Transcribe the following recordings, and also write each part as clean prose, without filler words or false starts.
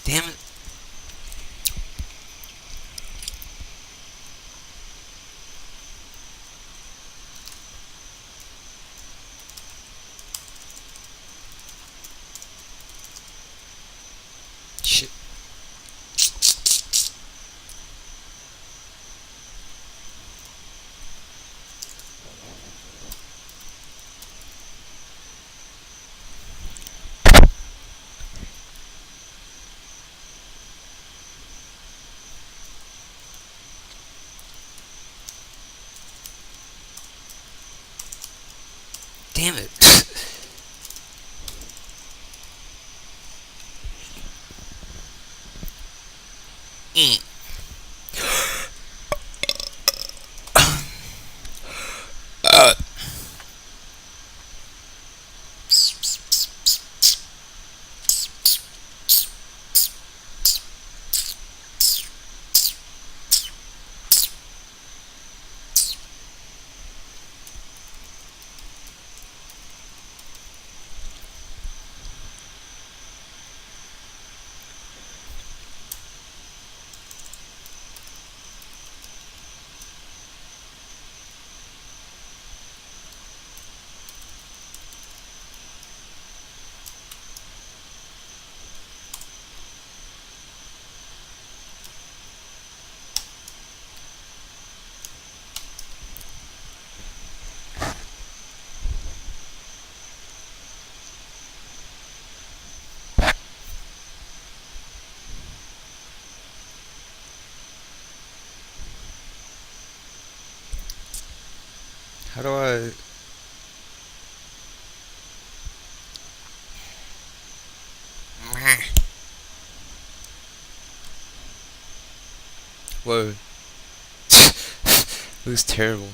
Damn it. Shit. Damn it. Mm. Uh. How do I... Whoa. It was terrible.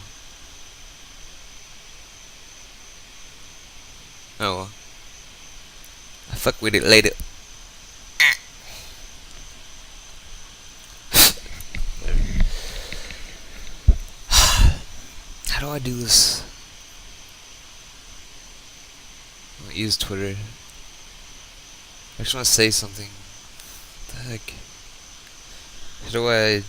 Oh well. I fuck with it later. How do I do this? I don't use Twitter. I just want to say something. What the heck? How do I...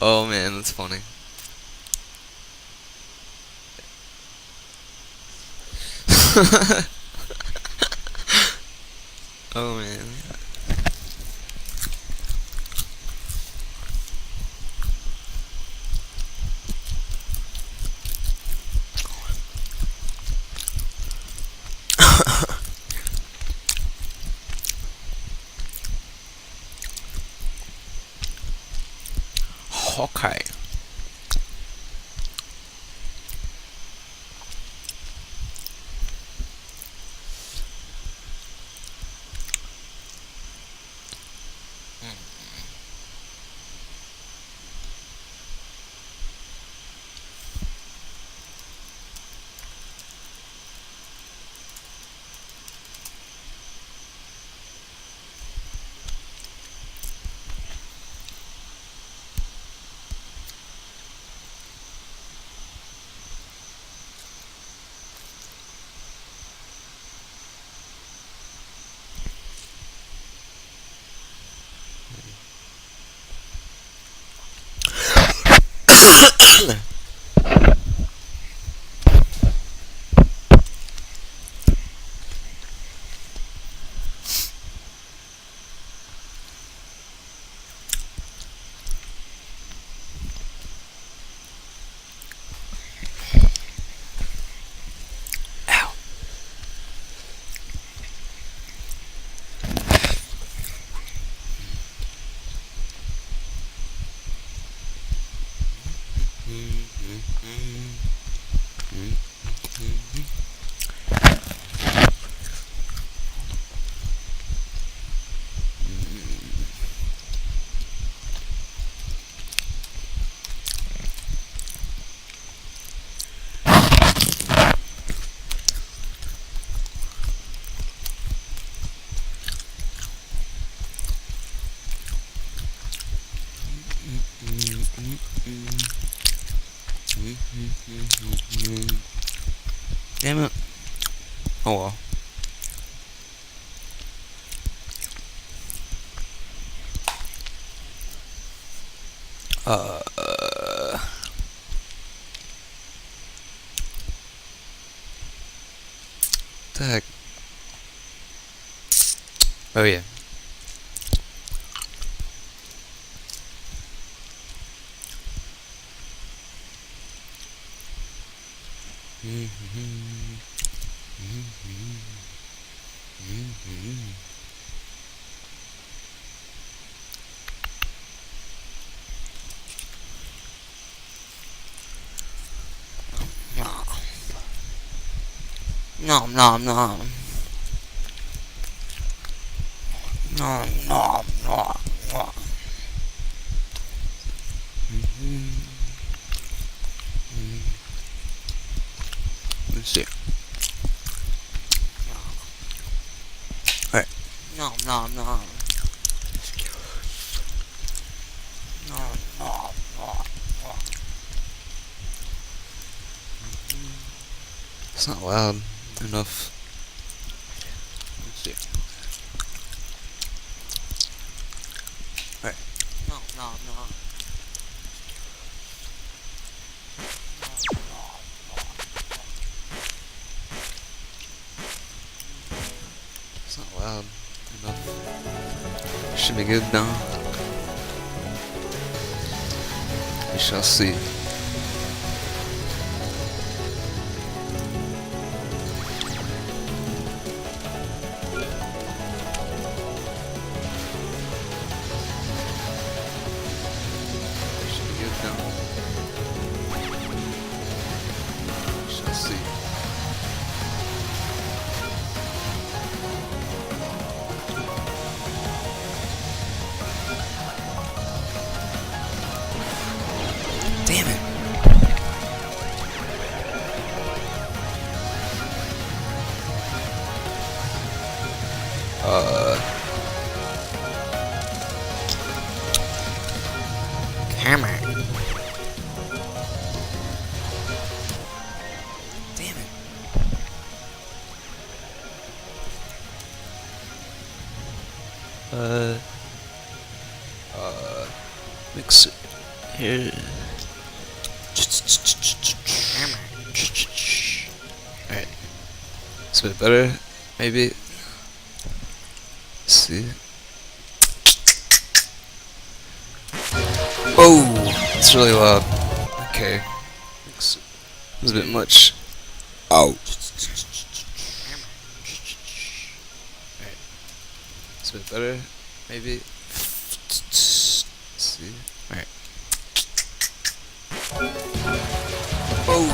Oh man, that's funny. Oh man. Hawkeye. Ow. Damn it. Oh well. Uh. The heck? Oh yeah. Nom nom nom. Nom nom nom nom. Let's see. Alright. Nom nom nom. Nom nom nom nom. It's not loud enough. Let's see. Alright. Nom nom nom. It's not loud enough. Should be good now. We shall see. Should be good now. We shall see. Damn it. Camera. Damn it. Mix it here. Alright. It's a bit better, maybe. Let's see. Oh, it's really loud. Okay. It's a bit much. Oh. Alright. It's a bit better, maybe. Let's see. Alright. Oh,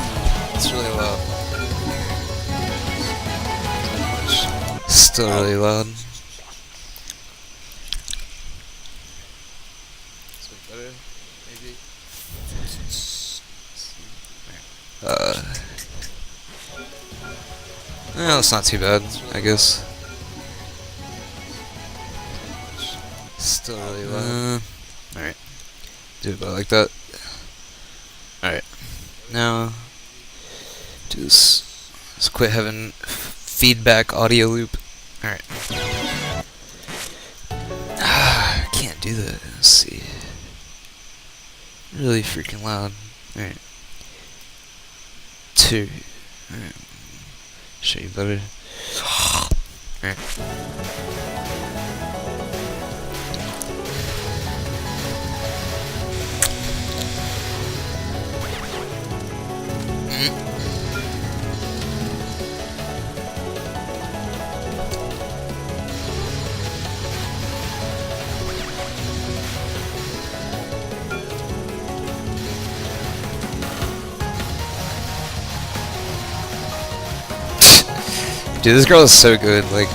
it's really loud. Still really loud. It's a bit better, maybe. Well, it's not too bad, I guess. Still really loud. Alright. Do it about like that. Alright. Now, do this. Let's quit having feedback audio loop. Alright. I can't do that. Let's see. Really freaking loud. Alright. 2. Alright. Show you better. Alright. Dude, this girl is so good, like...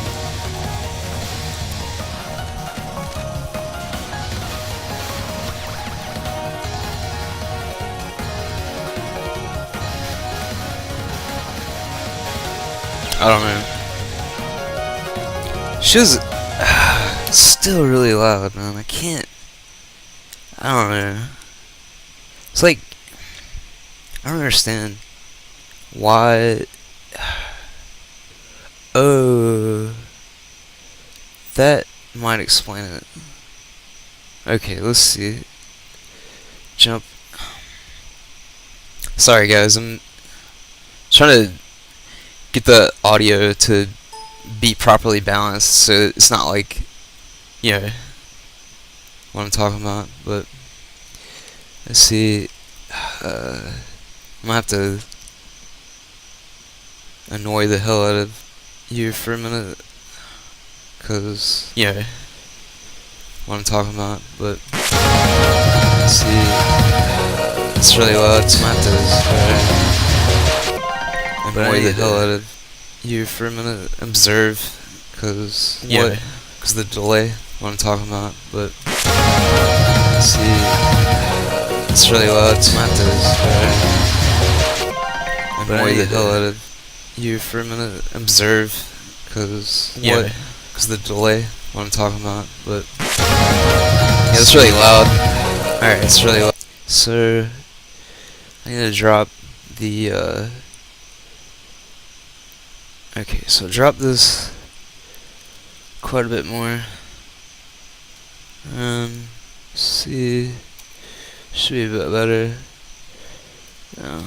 I don't know. She was... still really loud, man. I can't... I don't know. It's like... I don't understand why. Oh, that might explain it. Okay, let's see. Jump. Sorry guys, I'm trying to get the audio to be properly balanced so it's not like, you know, what I'm talking about. But let's see. I'm gonna have to annoy the hell out of you for a minute, cause you know what I'm talking about. But let's see, it's really loud, so I'm gonna have to annoy the hell out of you for a minute. Observe, cause what? Cause the delay. What I'm talking about. But let's see, it's really loud, so I'm gonna have to annoy the hell out of you for a minute. Observe, cause what? Cause the delay. What I'm talking about. But yeah, it's really loud. Alright, it's really loud. So I need to drop the okay, so drop this quite a bit more. See, should be a bit better. No.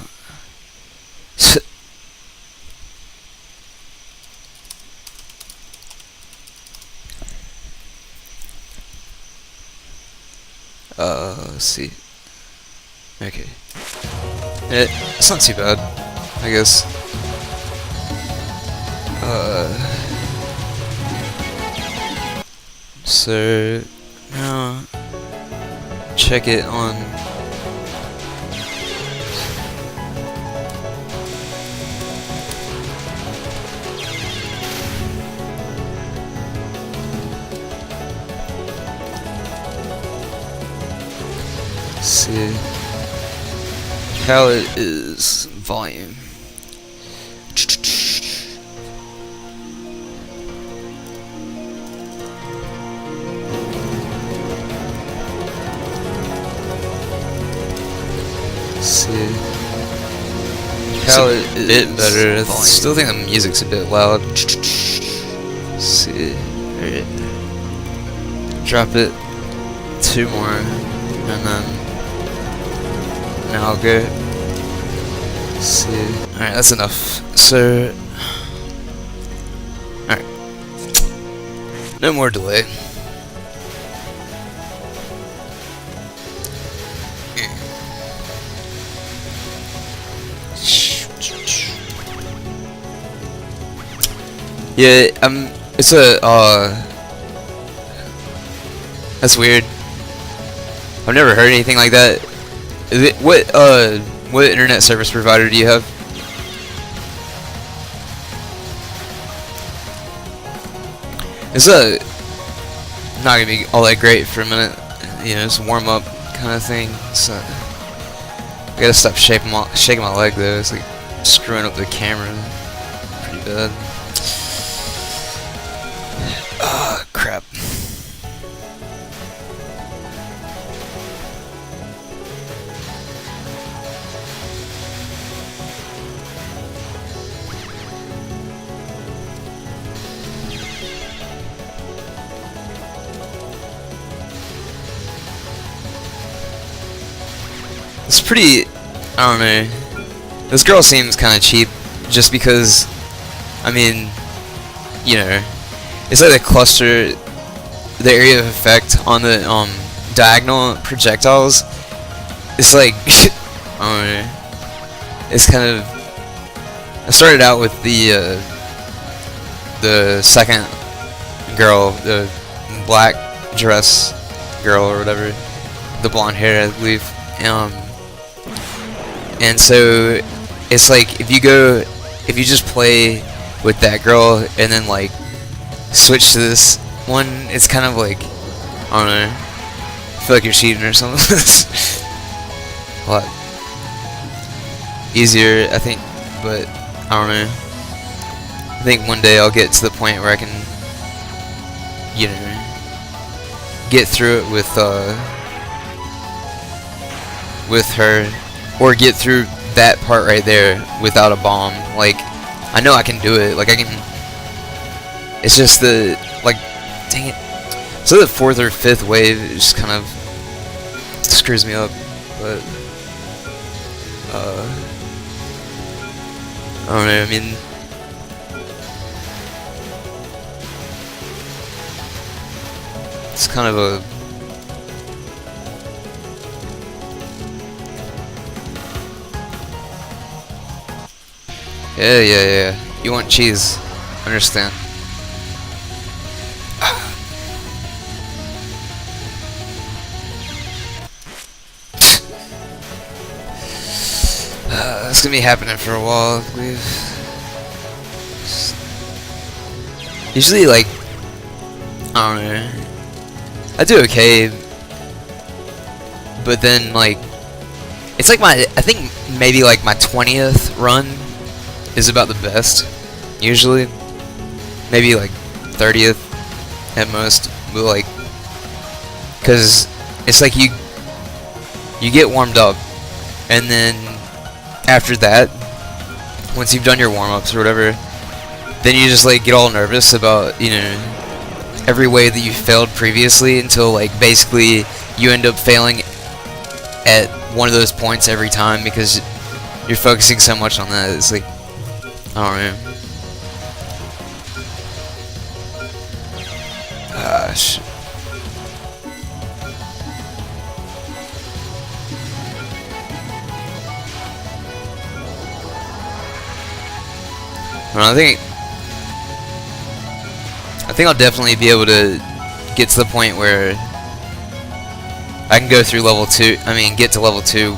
Let's see. Okay. It's not too bad, I guess. So now check it on. Let's see. Palette is volume. See, palette is a bit better. I still think the music's a bit loud. See, alright. Drop it 2 more, and then now I'll go. See, alright, that's enough. So, alright, no more delay. Yeah, it's a, that's weird. I've never heard anything like that. What internet service provider do you have? It's not gonna be all that great for a minute. You know, it's a warm up kind of thing. So I gotta stop shaking my leg though. It's like screwing up the camera pretty bad. Ah, crap. It's pretty, I don't know. This girl seems kind of cheap just because, I mean, you know, it's like the cluster, the area of effect on the diagonal projectiles. It's like, I don't know. It's kind of. I started out with the second girl, the black dress girl or whatever, the blonde hair, I believe. And so it's like if you just play with that girl and then like switch to this one, it's kind of like, I don't know, I feel like you're cheating or something. It's a lot easier, I think, but I don't know. I think one day I'll get to the point where I can, you know, get through it with her, or get through that part right there without a bomb. Like, I know I can do it. Like, I can. It's just the, like, dang it. So the 4th or 5th wave just kind of screws me up, but I don't know. I mean, it's kind of a yeah. You want cheese? Understand? It's gonna be happening for a while, I believe. Usually, like, I don't know. I do okay, but then, like, it's like I think maybe like my 20th run is about the best, usually. Maybe like 30th at most, but like, cause it's like you get warmed up, and then after that, once you've done your warm-ups or whatever, then you just like get all nervous about, you know, every way that you failed previously, until like basically you end up failing at one of those points every time because you're focusing so much on that. It's like, I don't know. Gosh. Well, I think I'll definitely be able to get to the point where I can go through level 2. I mean, get to level 2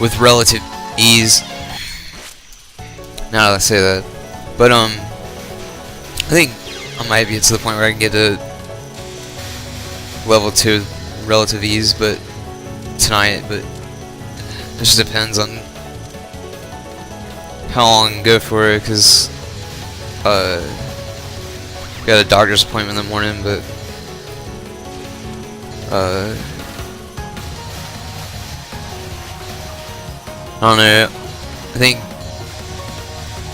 with relative ease. Now that I say that, but I think I might get to the point where I can get to level 2 with relative ease, but tonight. But it just depends on how long I can go for it, because got a doctor's appointment in the morning, but I don't know. I think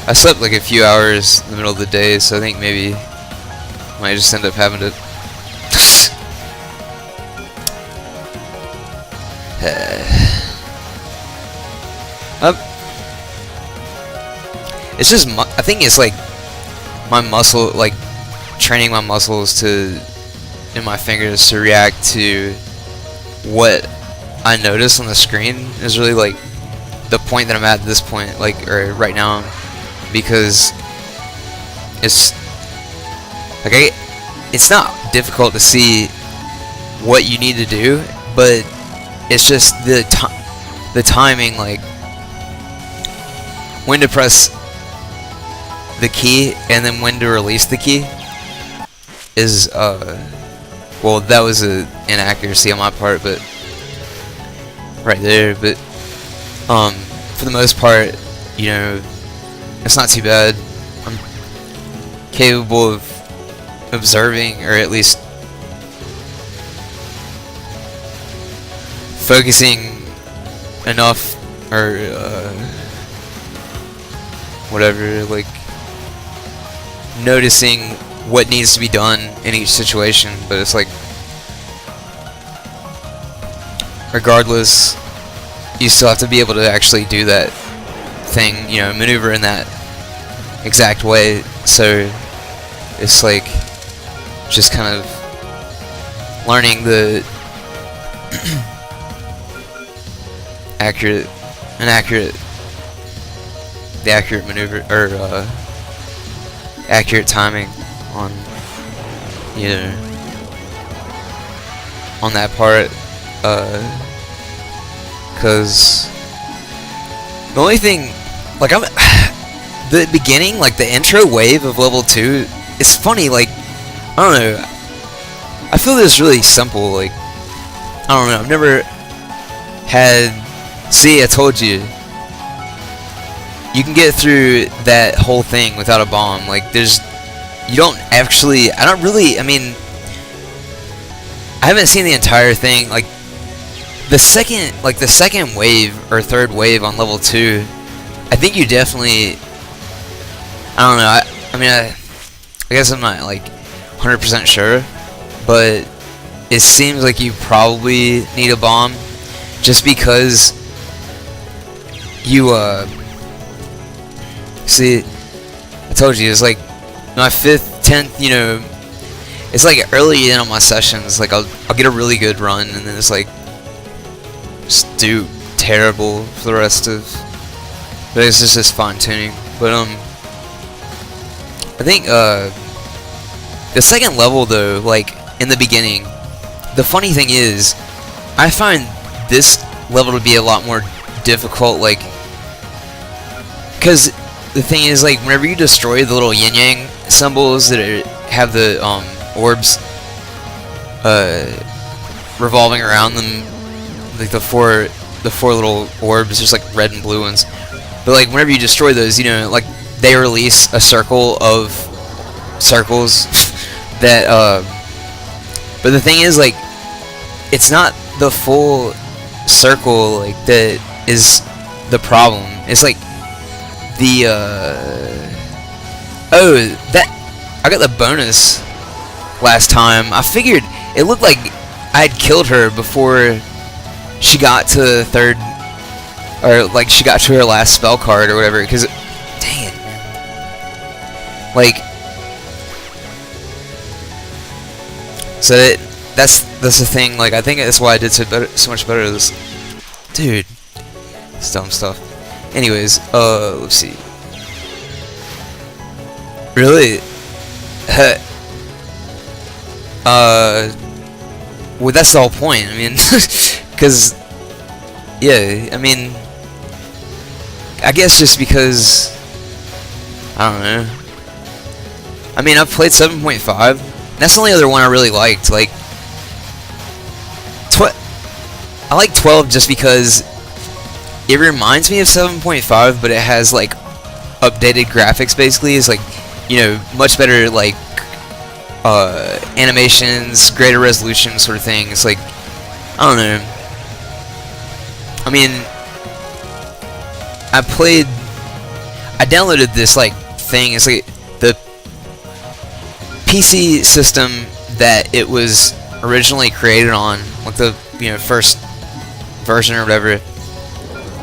I slept like a few hours in the middle of the day, so I think maybe I might just end up having to it's just I think it's like my muscle, like training my muscles to in my fingers to react to what I notice on the screen is really like the point that I'm at this point, like, or right now, because it's like it's not difficult to see what you need to do, but it's just the timing, like when to press the key and then when to release the key is well, that was an inaccuracy on my part, but right there. But for the most part, you know, it's not too bad. I'm capable of observing, or at least focusing enough, or whatever, like noticing what needs to be done in each situation. But it's like, regardless, you still have to be able to actually do that thing, you know, maneuver in that exact way. So it's like just kind of learning the accurate maneuver, or accurate timing on, you know, on that part, cause the only thing, like, the beginning, like the intro wave of level 2 is funny. Like, I don't know, I feel this is really simple. Like, I don't know, I've never had, see, I told you, you can get through that whole thing without a bomb. Like, you don't actually, I mean, I haven't seen the entire thing. Like, the second wave or third wave on level 2, I think you definitely, I don't know, I guess I'm not like 100% sure, but it seems like you probably need a bomb, just because you, see, I told you, it's like my 5th, 10th, you know, it's like early in on my sessions, like I'll get a really good run, and then it's like, just do terrible for the rest of, but it's just fine tuning. But I think the second level though, like in the beginning, the funny thing is, I find this level to be a lot more difficult, like, because the thing is, like, whenever you destroy the little yin yang symbols that have the orbs revolving around them, like the four little orbs, just like red and blue ones. But like whenever you destroy those, you know, like they release a circle of circles that but the thing is, like, it's not the full circle like that is the problem. It's like the oh, that I got the bonus last time. I figured it looked like I had killed her before she got to the third, or like she got to her last spell card or whatever, because dang it, man. Like, so that's the thing, like I think that's why I did so much better this, dude, it's dumb stuff. Anyways, let's see, really, well, that's the whole point, I mean, because, yeah, I mean, I guess just because, I don't know, I mean, I've played 7.5, that's the only other one I really liked, like, I like 12 just because it reminds me of 7.5, but it has, like, updated graphics, basically. It's, like, you know, much better, like, animations, greater resolution sort of thing. It's, like, I don't know. I mean, I downloaded this, like, thing. It's, like, the PC system that it was originally created on, like, the, you know, first version or whatever.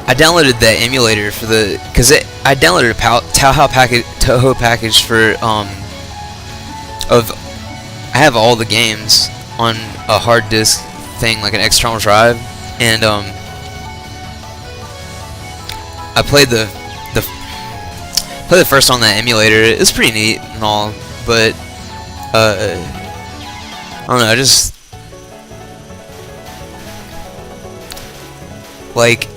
I downloaded that emulator for the, because I downloaded a Touhou package for I have all the games on a hard disk thing, like an external drive, and I played the first on that emulator. It's pretty neat and all, but I don't know, I just like,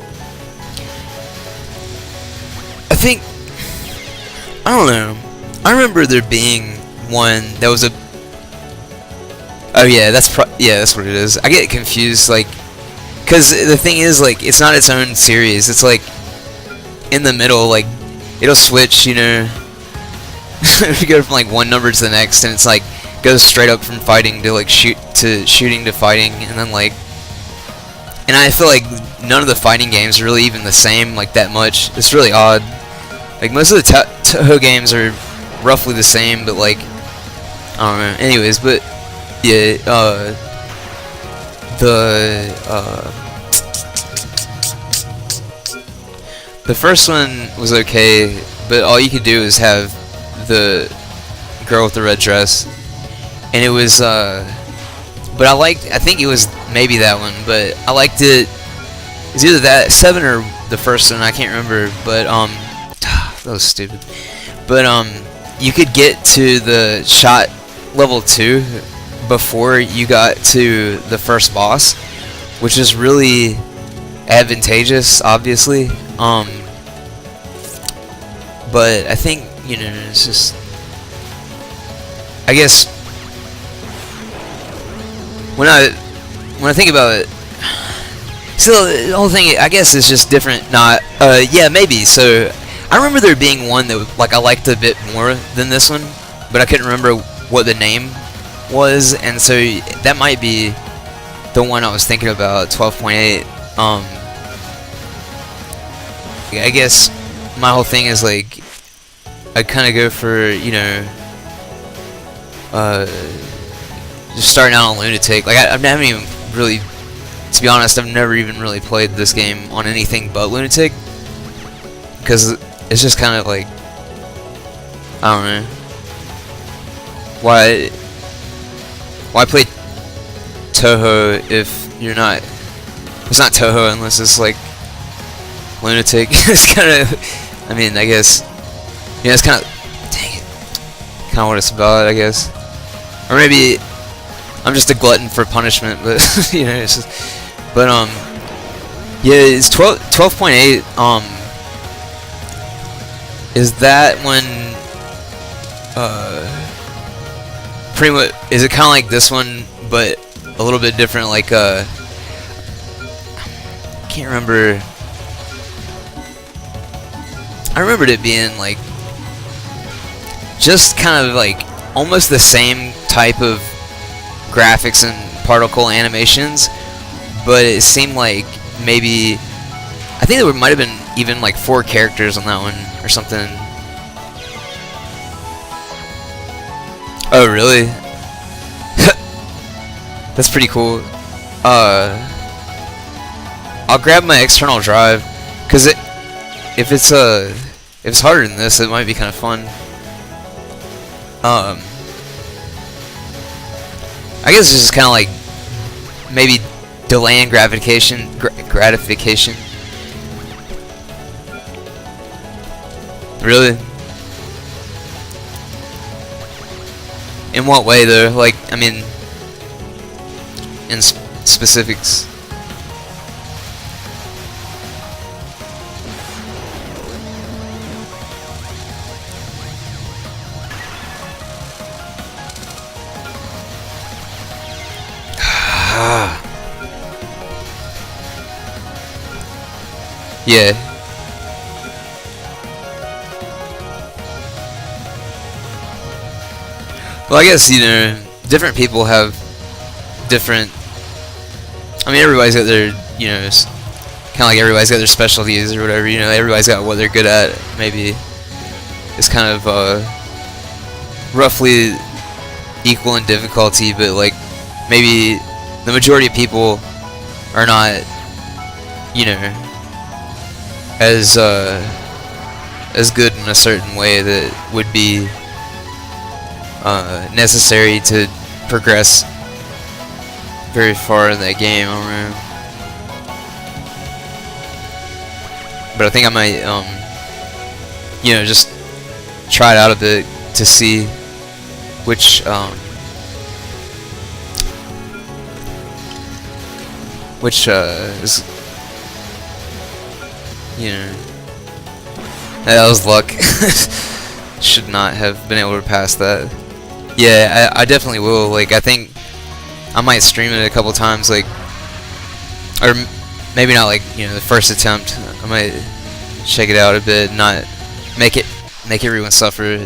I think, I don't know, I remember there being one that was a, oh yeah, that's what it is. I get confused, like, because the thing is, like, it's not its own series. It's like in the middle, like it'll switch, you know. You go from like one number to the next, and it's like goes straight up from fighting to like shooting to fighting, and then like, and I feel like none of the fighting games are really even the same, like, that much. It's really odd. Like, most of the Touhou games are roughly the same, but like, I don't know. Anyways, but yeah, the first one was okay, but all you could do is have the girl with the red dress, and it was but I think it was maybe that one, but I liked it. It's either that 7 or the first one, I can't remember, but that was stupid. But you could get to the shot level 2 before you got to the first boss, which is really advantageous, obviously. But I think, you know, it's just, I guess when I think about it, so the whole thing, I guess, is just different. Not, yeah, maybe. So I remember there being one that, like, I liked a bit more than this one, but I couldn't remember what the name was, and so that might be the one I was thinking about, 12.8. I guess my whole thing is like I kind of go for, you know, just starting out on Lunatic. Like I haven't even really, to be honest, I've never even really played this game on anything but Lunatic, because it's just kind of like, I don't know, why play Touhou if you're not, it's not Touhou unless it's like Lunatic. It's kind of, I mean, I guess, yeah, it's kind of, dang it, kind of what it's about, I guess. Or maybe I'm just a glutton for punishment, but you know, it's just, but yeah, it's 12.8. Is that when pretty much, is it kind of like this one but a little bit different? Like I can't remember. I remembered it being like just kind of like almost the same type of graphics and particle animations, but it seemed like maybe, I think there might have been even like 4 characters on that one or something. Oh really? That's pretty cool. I'll grab my external drive, cause if it's harder than this, it might be kind of fun. I guess it's just kind of like maybe delaying gratification. Really? In what way though? Like, I mean, in specifics. Yeah. Well, I guess, you know, different people have different, I mean, everybody's got their, you know, kind of like everybody's got their specialties or whatever, you know, everybody's got what they're good at. Maybe it's kind of roughly equal in difficulty, but like maybe the majority of people are not, you know, as good in a certain way that would be necessary to progress very far in that game. I don't know, but I think I might, you know, just try it out a bit to see which is, you know, that was luck. Should not have been able to pass that. Yeah, I definitely will. Like, I think I might stream it a couple times, like, or maybe not like, you know, the first attempt. I might check it out a bit, not make everyone suffer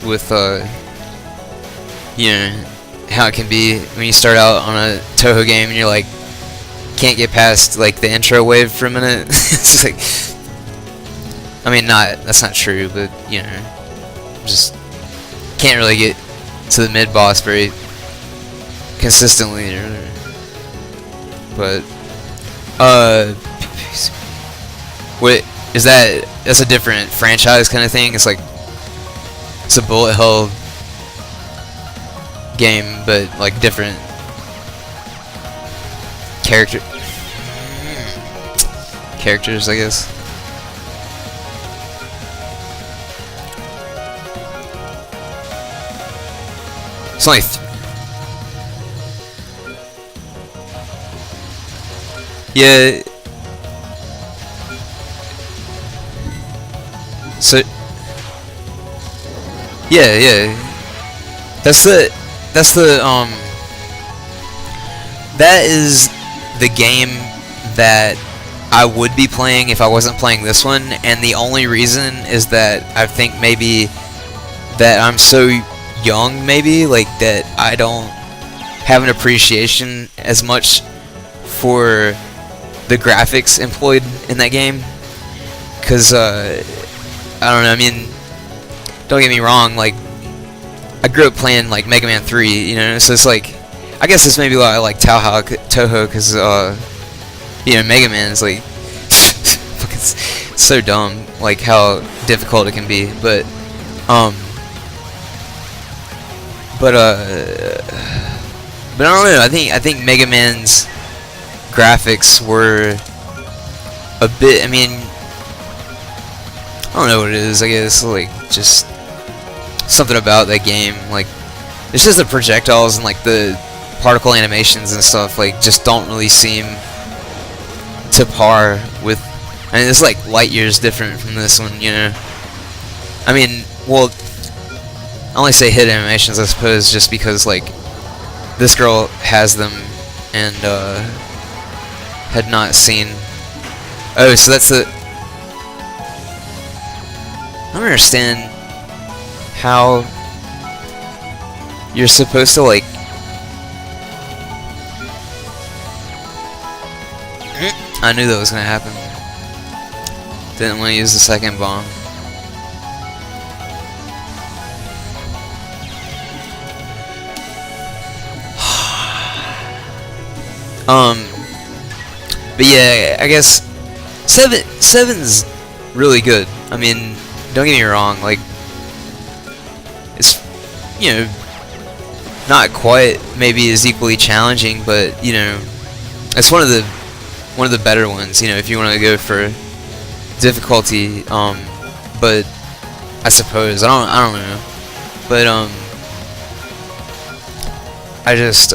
with you know, how it can be when you start out on a Touhou game and you're like, can't get past like the intro wave for a minute. It's like, I mean, that's not true, but you know, just can't really get to the mid boss very consistently. But what is that? That's a different franchise kind of thing. It's like, it's a bullet hell game, but like different characters, I guess. It's only yeah. So yeah. That's the that is the game that I would be playing if I wasn't playing this one, and the only reason is that I think maybe that I'm so young, maybe, like, that I don't have an appreciation as much for the graphics employed in that game. Cause I don't know. I mean, don't get me wrong. Like, I grew up playing like Mega Man 3. You know, so it's like, I guess this may be why I like Toho, cause you know, Mega Man is like fucking so dumb. Like how difficult it can be, but I don't know. I think Mega Man's graphics were a bit. I mean, I don't know what it is. I guess like just something about that game. Like it's just the projectiles and like the particle animations and stuff. Like just don't really seem to par with. I mean, it's like light years different from this one. You know. I mean, well, I only say hit animations, I suppose, just because like this girl has them and had not seen. Oh, so that's the. I don't understand how you're supposed to like. I knew that was gonna happen. Didn't want to use the second bomb. But yeah, I guess seven's really good. I mean, don't get me wrong, like it's, you know, not quite maybe as equally challenging, but you know, it's one of the better ones, you know, if you want to go for difficulty. But I suppose I don't know, but I just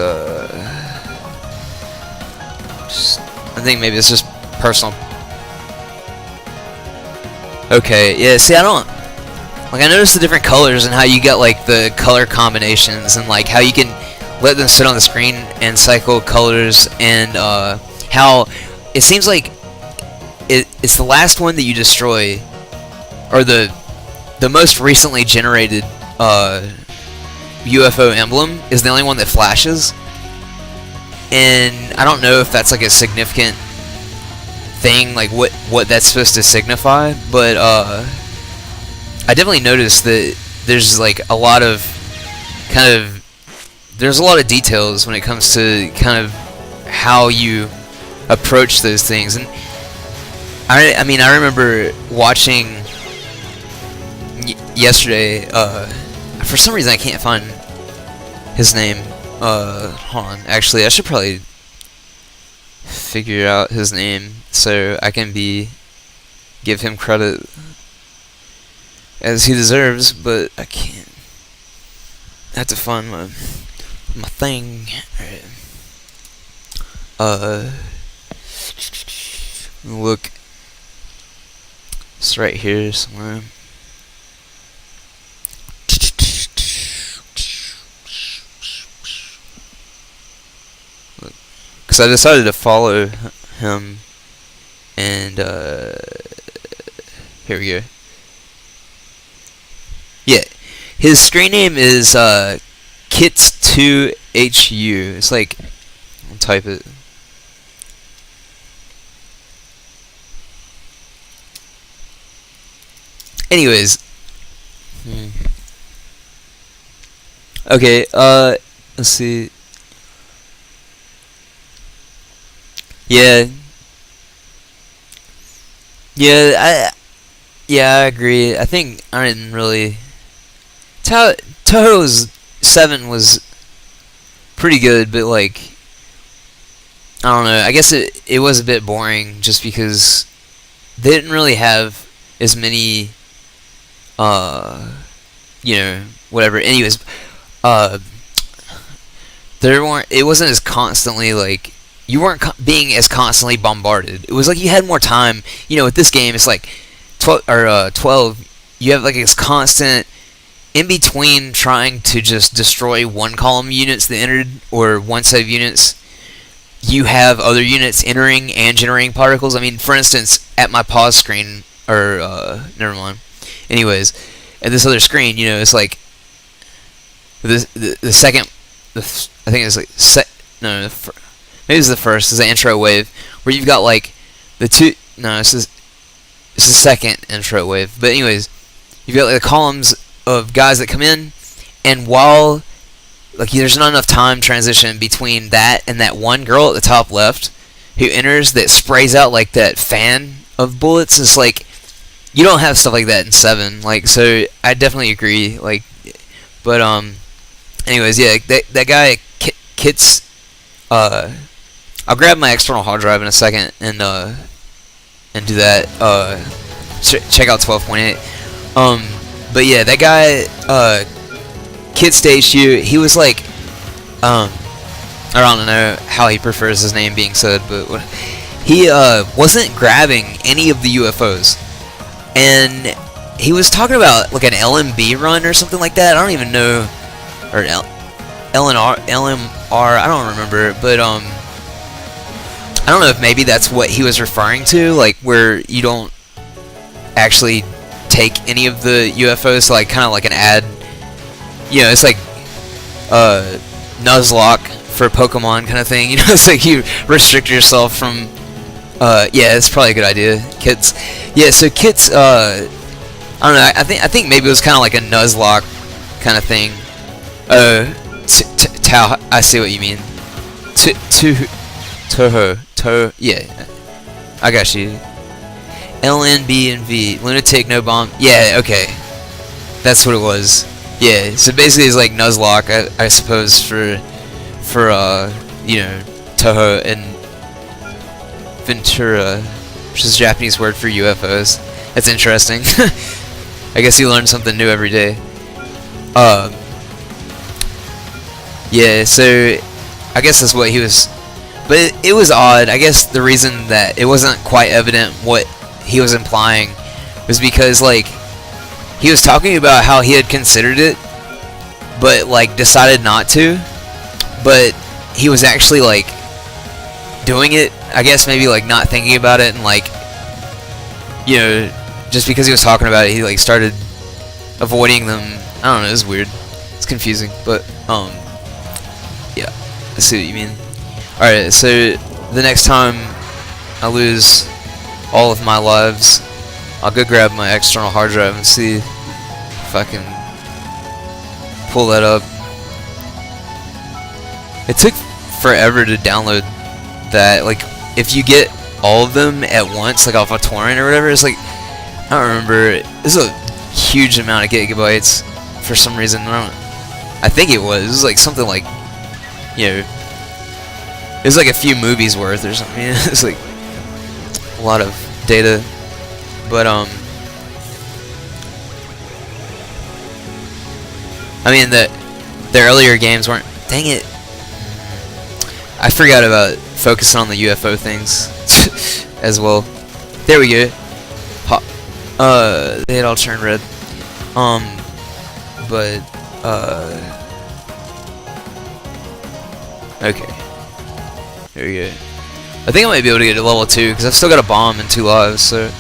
I think maybe it's just personal. Okay, yeah, see, I don't like, I noticed the different colors and how you get like the color combinations and like how you can let them sit on the screen and cycle colors, and how it seems like it's the last one that you destroy, or the most recently generated UFO emblem is the only one that flashes. And I don't know if that's like a significant thing, like what that's supposed to signify, but I definitely noticed that there's like a lot of there's a lot of details when it comes to kind of how you approach those things. And I mean, I remember watching yesterday, for some reason I can't find his name. Hold on. Actually, I should probably figure out his name so I can give him credit as he deserves, but I can't. I have to find my thing. Alright. Look. It's right here somewhere. Because I decided to follow him, and here we go. Yeah, his screen name is Kits2HU. It's like, I'll type it. Anyways, okay. Let's see. Yeah. Yeah, I agree. I think I didn't really. Toho's 7 was pretty good, but like, I don't know. I guess it was a bit boring just because they didn't really have as many, you know, whatever. Anyways, there weren't. It wasn't as constantly like. You weren't being as constantly bombarded. It was like you had more time. You know, with this game, it's like 12. You have like this constant in between trying to just destroy one column units that entered, or one set of units. You have other units entering and generating particles. I mean, for instance, at my pause screen, or never mind. Anyways, at this other screen, you know, it's like the second. I think it's like maybe it's the first, is the intro wave, where you've got like the two. No, this is the second intro wave. But anyways, you've got like the columns of guys that come in, and while like there's not enough time transition between that and that one girl at the top left who enters that sprays out like that fan of bullets. It's like you don't have stuff like that in 7. Like, so I definitely agree. Like, but anyways, yeah, that guy Kits. I'll grab my external hard drive in a second and do that. Check out 12.8. But yeah, that guy Kid Stage 2, he was like, I don't know how he prefers his name being said, but he wasn't grabbing any of the UFOs, and he was talking about like an LMB run or something like that. I don't even know, or LMR, I don't remember, but I don't know if maybe that's what he was referring to, like where you don't actually take any of the UFOs, so like kind of like an ad. You know, it's like Nuzlocke for Pokemon kind of thing. You know, it's like you restrict yourself from. Yeah, it's probably a good idea, Kits. Yeah, so Kits. I don't know. I think maybe it was kind of like a Nuzlocke kind of thing. Tao. I see what you mean. Toho. Yeah, I got you. LNB and V. Lunatic, no bomb. Yeah, okay. That's what it was. Yeah, so basically it's like Nuzlocke, I suppose, for you know, Toho and Ventura, which is a Japanese word for UFOs. That's interesting. I guess you learn something new every day. Yeah, so I guess that's what he was. But it was odd. I guess the reason that it wasn't quite evident what he was implying was because, like, he was talking about how he had considered it, but, like, decided not to. But he was actually, like, doing it. I guess maybe, like, not thinking about it, and, like, you know, just because he was talking about it, he, like, started avoiding them. I don't know, it's weird. It's confusing, but, yeah, I see what you mean. Alright, so the next time I lose all of my lives, I'll go grab my external hard drive and see if I can pull that up. It took forever to download that. Like, if you get all of them at once, like off a torrent or whatever, it's like, I don't remember. This is a huge amount of gigabytes for some reason. I think it was like something like, you know, it was like a few movies worth or something. It's like a lot of data, but I mean the earlier games weren't. Dang it! I forgot about focusing on the UFO things as well. There we go. They had all turned red. But okay. There we go. I think I might be able to get to level 2 because I've still got a bomb and 2 lives. So,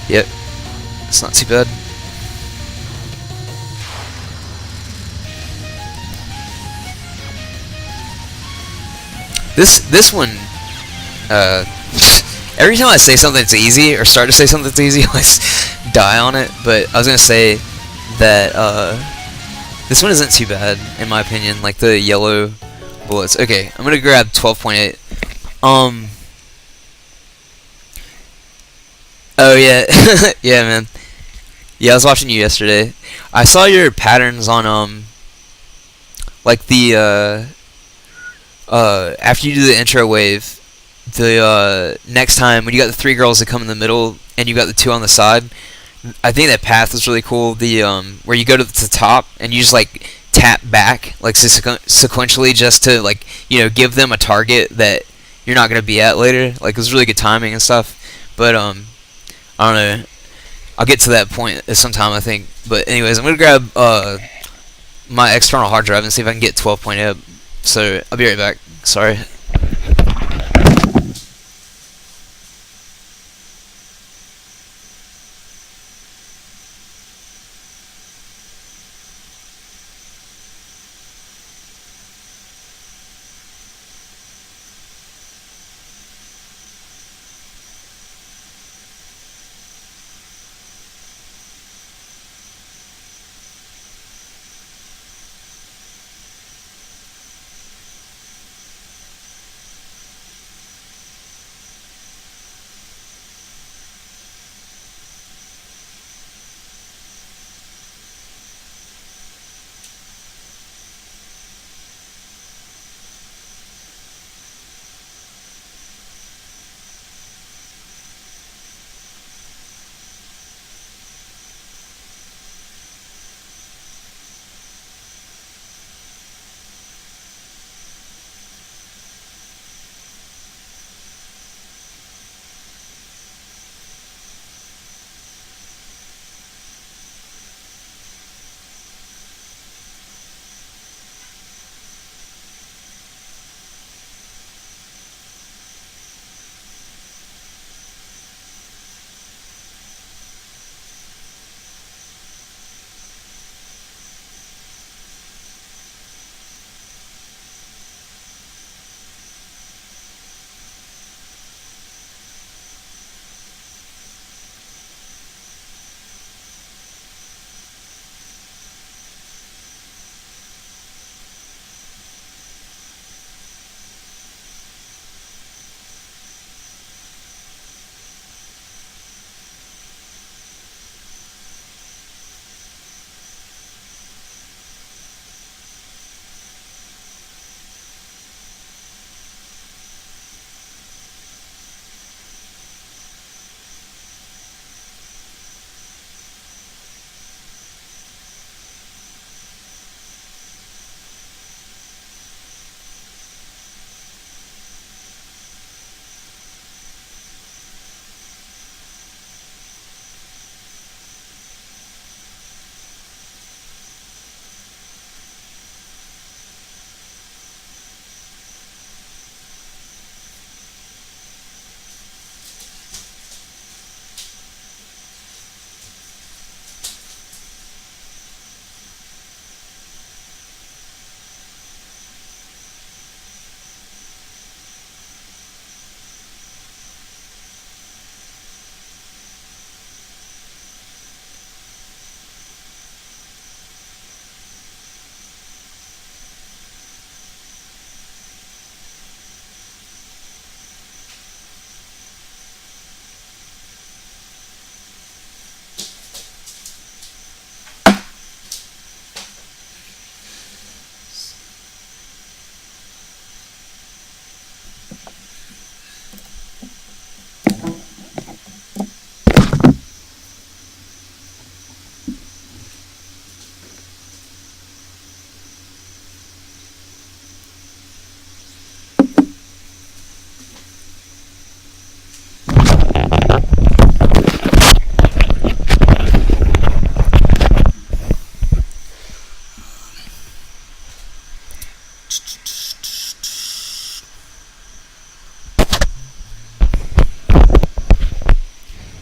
yep, it's not too bad. This one, every time I say something that's easy or start to say something that's easy, I always die on it. But I was gonna say that this one isn't too bad in my opinion. Like the yellow bullets. Okay, I'm gonna grab 12.8. Oh yeah, yeah, man. Yeah, I was watching you yesterday. I saw your patterns on like the after you do the intro wave, the next time when you got the 3 girls that come in the middle and you got the 2 on the side, I think that path was really cool. The where you go to the top and you just like tap back like sequentially just to like, you know, give them a target that you're not gonna be at later. Like, it was really good timing and stuff. But I don't know. I'll get to that point sometime, I think. But anyways, I'm gonna grab my external hard drive and see if I can get 12.8. So I'll be right back. Sorry.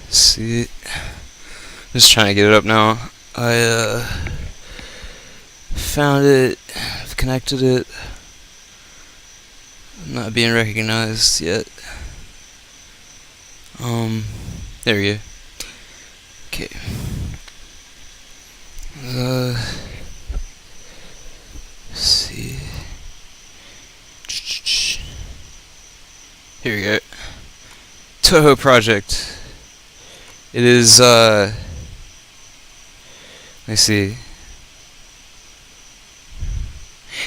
See, just trying to get it up now. I found it, I've connected it. Not being recognized yet. There we go. Okay. Let's see. Here we go. Touhou Project. It is, let me see.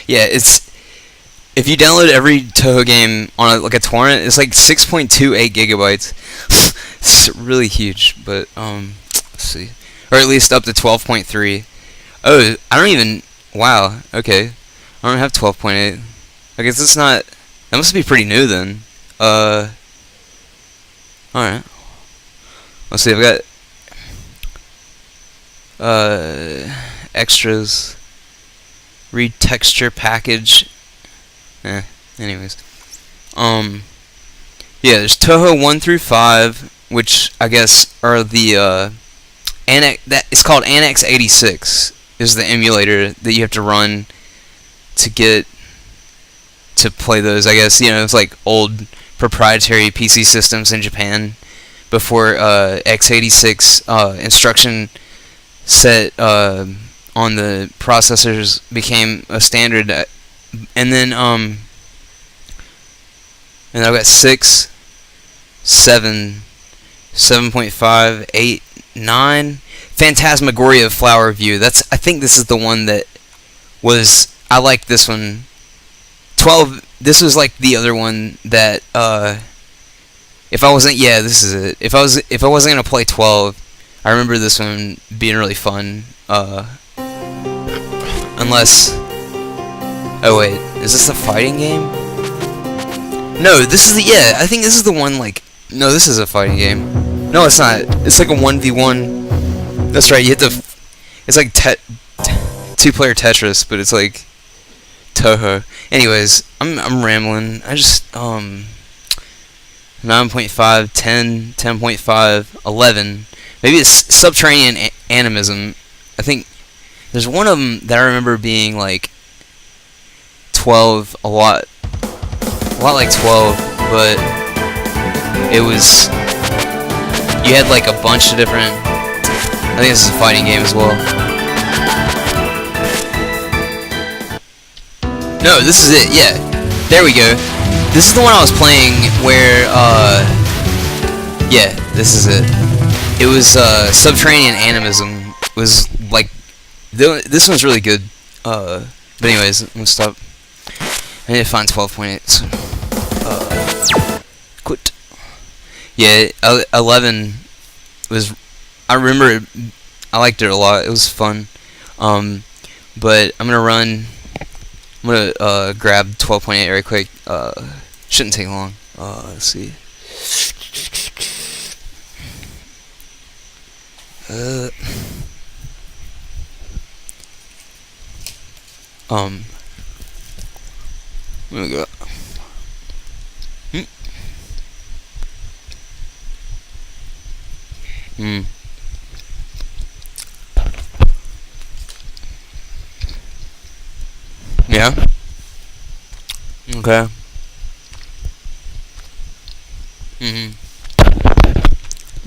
Yeah, it's, if you download every Touhou game on like a torrent, it's like 6.28 gigabytes. It's really huge, but let's see, or at least up to 12.3. Oh, I don't even. Wow. Okay, I don't have 12.8. I guess it's not. That must be pretty new then. All right. Let's see. I've got extras. Read texture package. Anyways. Yeah, there's Touhou 1 through 5, which I guess are the Annex. That it's called Annex 86. Is the emulator that you have to run to get to play those. I guess it's like old proprietary PC systems in Japan before x86 instruction set on the processors became a standard. And then and I've got 6, 7, 7.5, 8, 9. Phantasmagoria of Flower View. I think this is the one that was. I like this one. 12. This was like the other one that. If I wasn't. Yeah, this is it. If I wasn't gonna play 12, I remember this one being really fun. Unless. Oh wait, is this a fighting game? No, this is the. Yeah, I think this is the one. Like, no, this is a fighting game. No, it's not. It's like a 1v1. That's right. You hit the. It's like two-player Tetris, but it's like Touhou. Anyways, I'm rambling. I just 9.5, 10, 10.5, 11. Maybe it's Subterranean Animism. I think there's one of them that I remember being like 12, a lot like 12, but it was. You had like a bunch of different. I think this is a fighting game as well. No, this is it. Yeah, there we go. This is the one I was playing where. Yeah, this is it. It was Subterranean Animism. Was like, this one's really good. But anyways, I'm gonna stop. I need to find 12.8. So, quit. Yeah, 11 was. I remember it, I liked it a lot. It was fun. But I'm gonna grab 12.8 right quick. Shouldn't take long. Let's see. There we go. Yeah. Okay.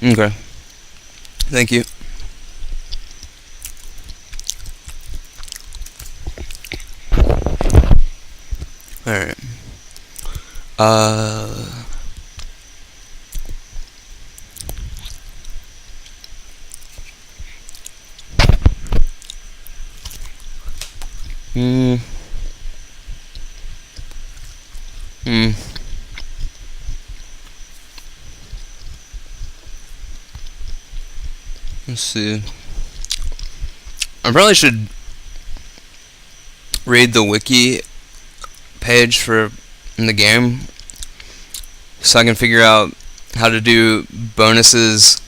Okay. Thank you. Alright. Let's see. I probably should read the wiki page for in the game so I can figure out how to do bonuses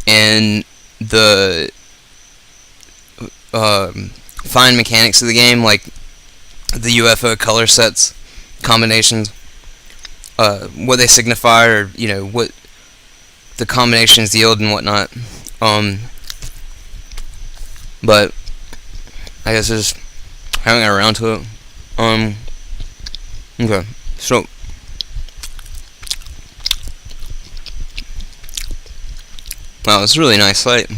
and the fine mechanics of the game, like the UFO color sets combinations, what they signify, or the combinations yield and whatnot. But I guess just haven't got around to it. Okay, so wow, it's a really nice site.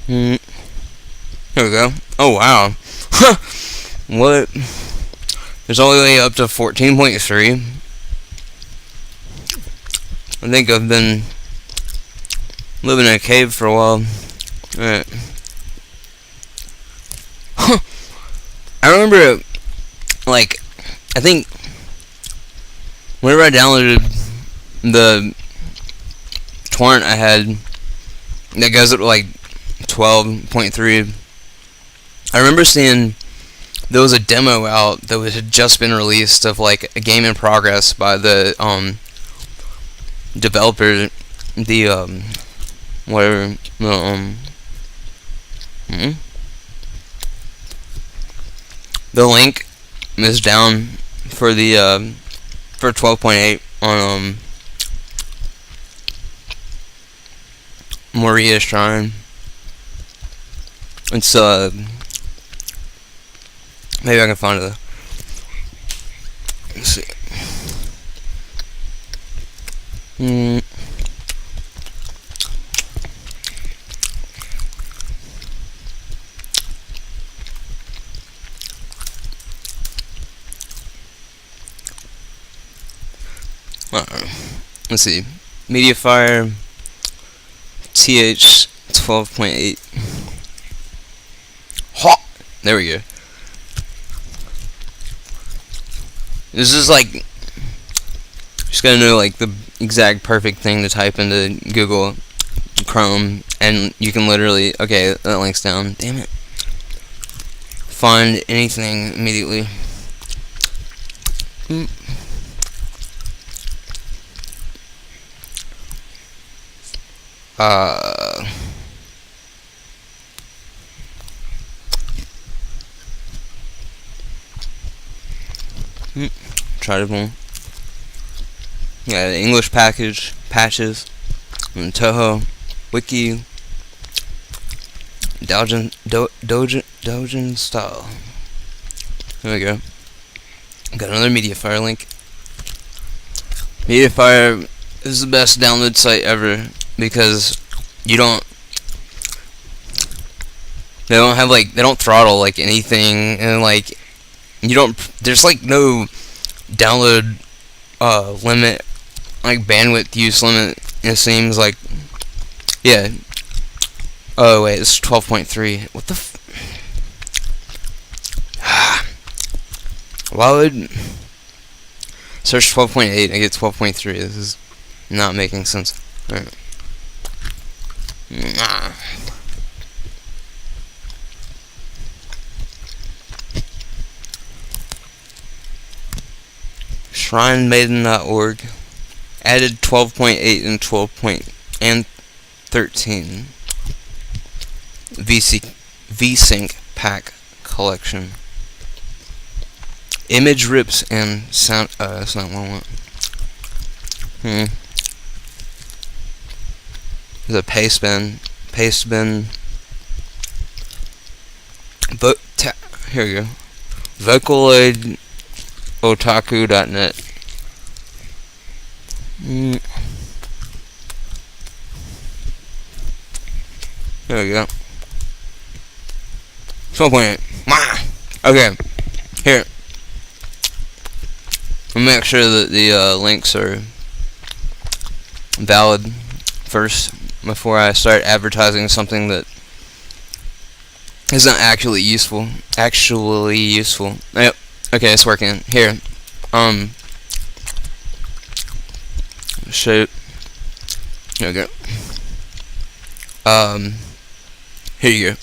Here we go. Oh wow. What? There's all the way up to 14.3. I think I've been living in a cave for a while. Alright. I remember, like, I think whenever I downloaded the torrent I had that goes up to like 12.3, I remember seeing there was a demo out that had just been released of like a game in progress by the developer, the whatever, the link is down for the for 12.8 on Moria Shrine. It's maybe I can find it. Let's see. Let's see. Mediafire TH 12.8. Ha! There we go. This is like, just gotta know like the exact perfect thing to type into Google Chrome, and you can literally, okay, that link's down. Damn it. Find anything immediately. Tritable. Yeah, the English patches, and Toho, Wiki, Doujin style. There we go. Got another Mediafire link. Mediafire is the best download site ever because they don't have like, they don't throttle like anything, and like there's like no download limit, like bandwidth use limit. It seems like, yeah. Oh wait, it's 12.3. What the why would search 12.8 I get 12.3? This is not making sense. Alright. ShrineMaiden.org added 12.8 and 13 VSync pack collection. Image rips and sound. That's not what I want. There's a paste bin. Here we go. Vocaloidotaku.net. There we go. 12.8. Okay. Here. I'll make sure that the links are valid first before I start advertising something that is not actually useful. Yep. Okay, it's working. Here. Shoot. Here we go. Here you go.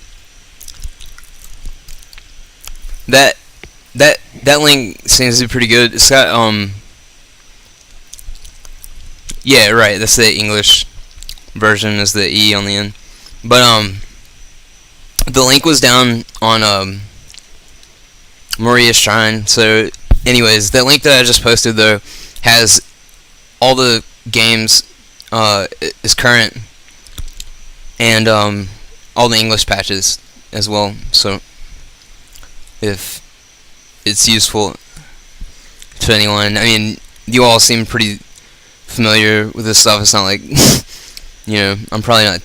That link seems to be pretty good. It's got yeah, right, that's the English version, is the E on the end. But the link was down on Moria Shrine. So, anyways, the link that I just posted though has all the games is current, and all the English patches as well. So, if it's useful to anyone, I mean, you all seem pretty familiar with this stuff. It's not like I'm probably not.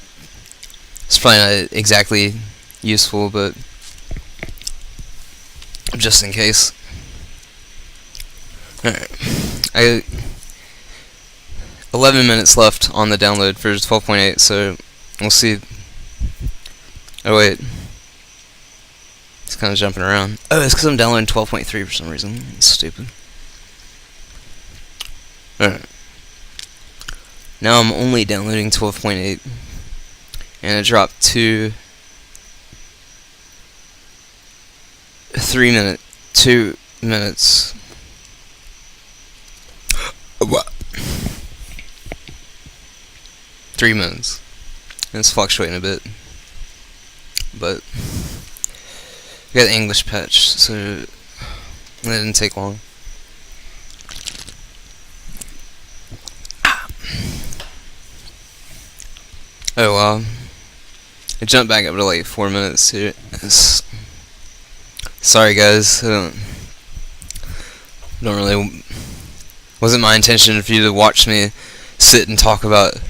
It's probably not exactly useful, but just in case. Alright. 11 minutes left on the download for 12.8, so we'll see. Oh wait. It's kind of jumping around. Oh, it's because I'm downloading 12.3 for some reason. It's stupid. Alright. Now I'm only downloading 12.8. And it dropped to 2 minutes. What? 3 minutes. And it's fluctuating a bit. But we got the English patch, so it didn't take long. Oh wow. I jumped back up to like 4 minutes here. Sorry guys, I don't really. Wasn't my intention for you to watch me sit and talk about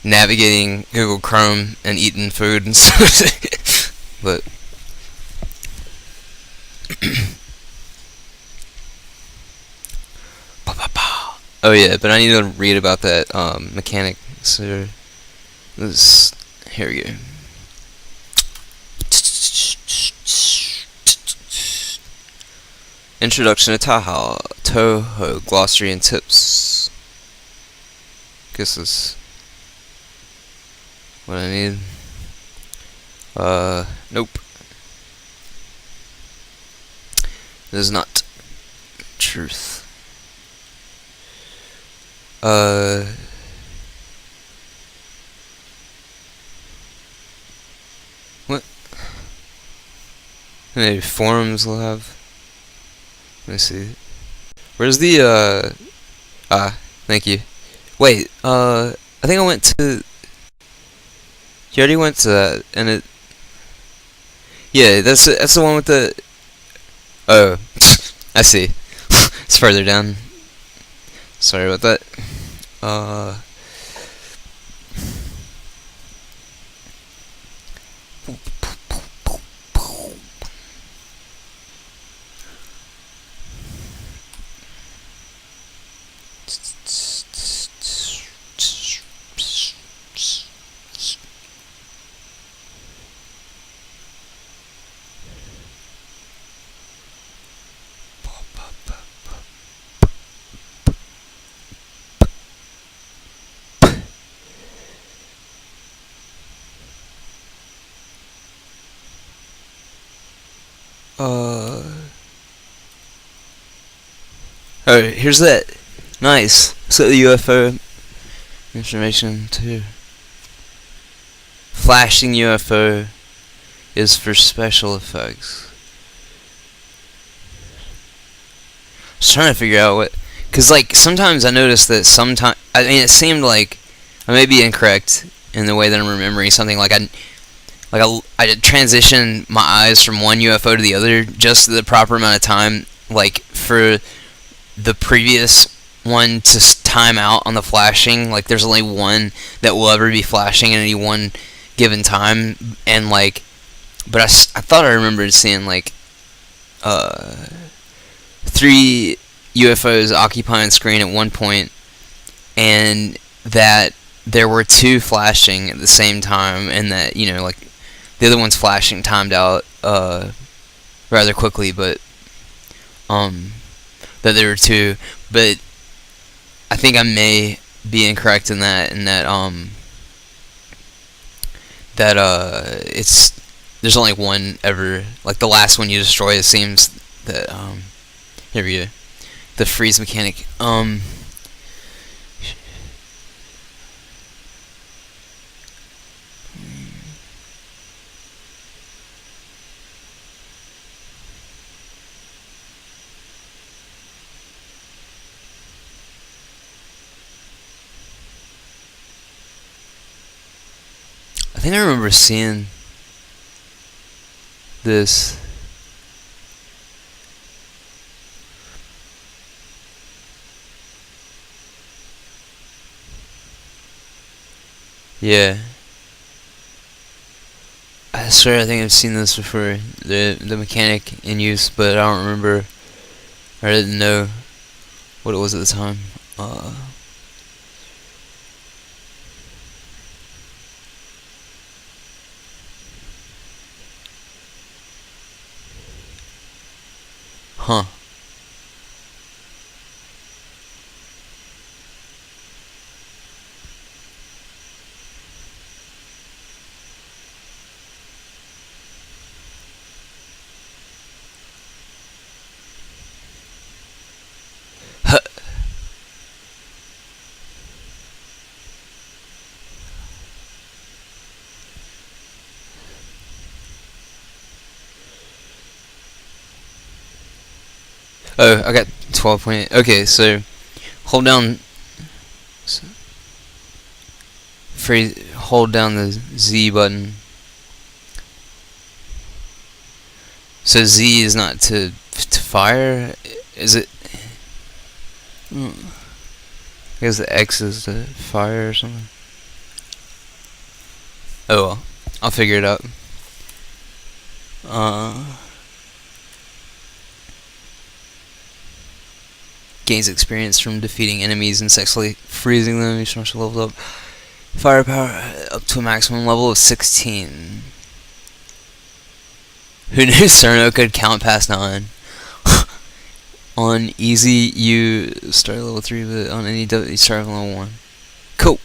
navigating Google Chrome and eating food and stuff. But oh yeah, but I need to read about that mechanic. So here we go. Introduction to Touhou, glossary and tips. Guess this is what I need. Nope. This is not truth. What? Maybe forums will have. Let me see. Where's the thank you. Wait, I think I went to. You already went to that, and it. Yeah, that's the one with the. Oh, I see. It's further down. Sorry about that. Oh, here's that. Nice. So the UFO information too. Flashing UFO is for special effects. I was trying to figure out what, cause like sometimes I noticed that sometimes I mean it seemed like I may be incorrect in the way that I'm remembering something like I did transition my eyes from one UFO to the other just the proper amount of time, like for the previous one to time out on the flashing. Like there's only one that will ever be flashing at any one given time, and like, but I thought I remembered seeing like 3 UFOs occupying screen at one point, and that there were 2 flashing at the same time, and that like the other one's flashing timed out rather quickly, but that there were 2, but I think I may be incorrect in that it's there's only one ever, like the last one you destroy. It seems that here we go, the freeze mechanic. think I remember seeing this. Yeah. I swear I think I've seen this before. The mechanic in use, but I don't remember. I didn't know what it was at the time. Huh. Huh. Oh, I got 12.8. Okay, so hold down. Hold down the Z button. So Z is not to fire, is it? I guess the X is to fire or something. Oh well, I'll figure it out. Gains experience from defeating enemies and successfully freezing them. Each monster leveled up. Firepower up to a maximum level of 16. Who knew Cerno could count past 9? On easy, you start at level 3, but on any you start at level 1. Cool.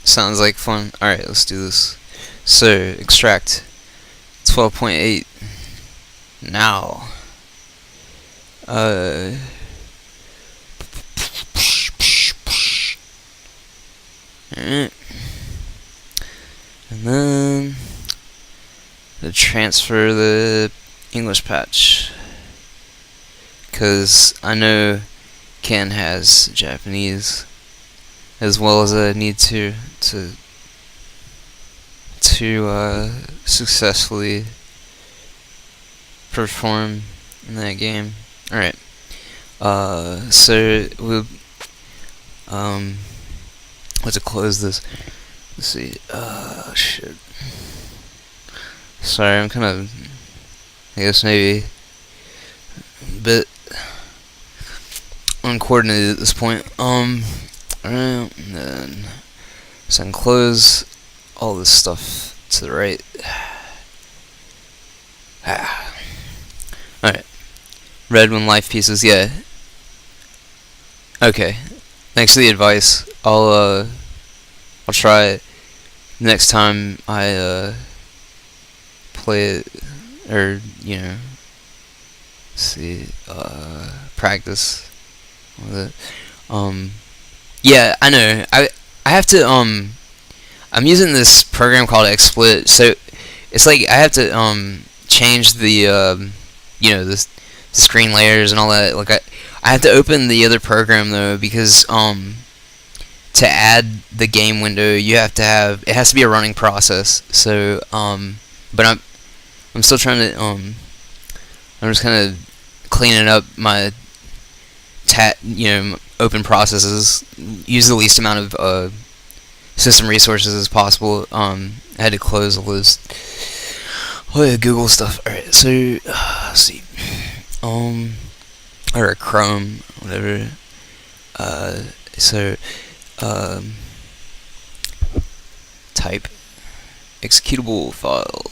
Sounds like fun. Alright, let's do this. So, extract 12.8. Now. Alright. And then transfer the English patch, because I know Ken has Japanese, as well as I need to successfully perform in that game. Alright. So we'll let's close this. Let's see. Shit. Sorry, I'm kind of, I guess maybe a bit uncoordinated at this point. Alright, and then so I can close all this stuff to the right. Alright. Red when life pieces, yeah. Okay. Thanks for the advice. I'll try it next time I play it, or practice with it. Yeah, I know. I have to I'm using this program called XSplit, so it's like I have to change the the screen layers and all that. Like I have to open the other program though, because to add the game window you have to have, it has to be a running process. So but I'm still trying to I'm just kind of cleaning up my open processes, use the least amount of system resources as possible. I had to close all the Google stuff. Alright, so let's see. Or Chrome, whatever. Type executable file.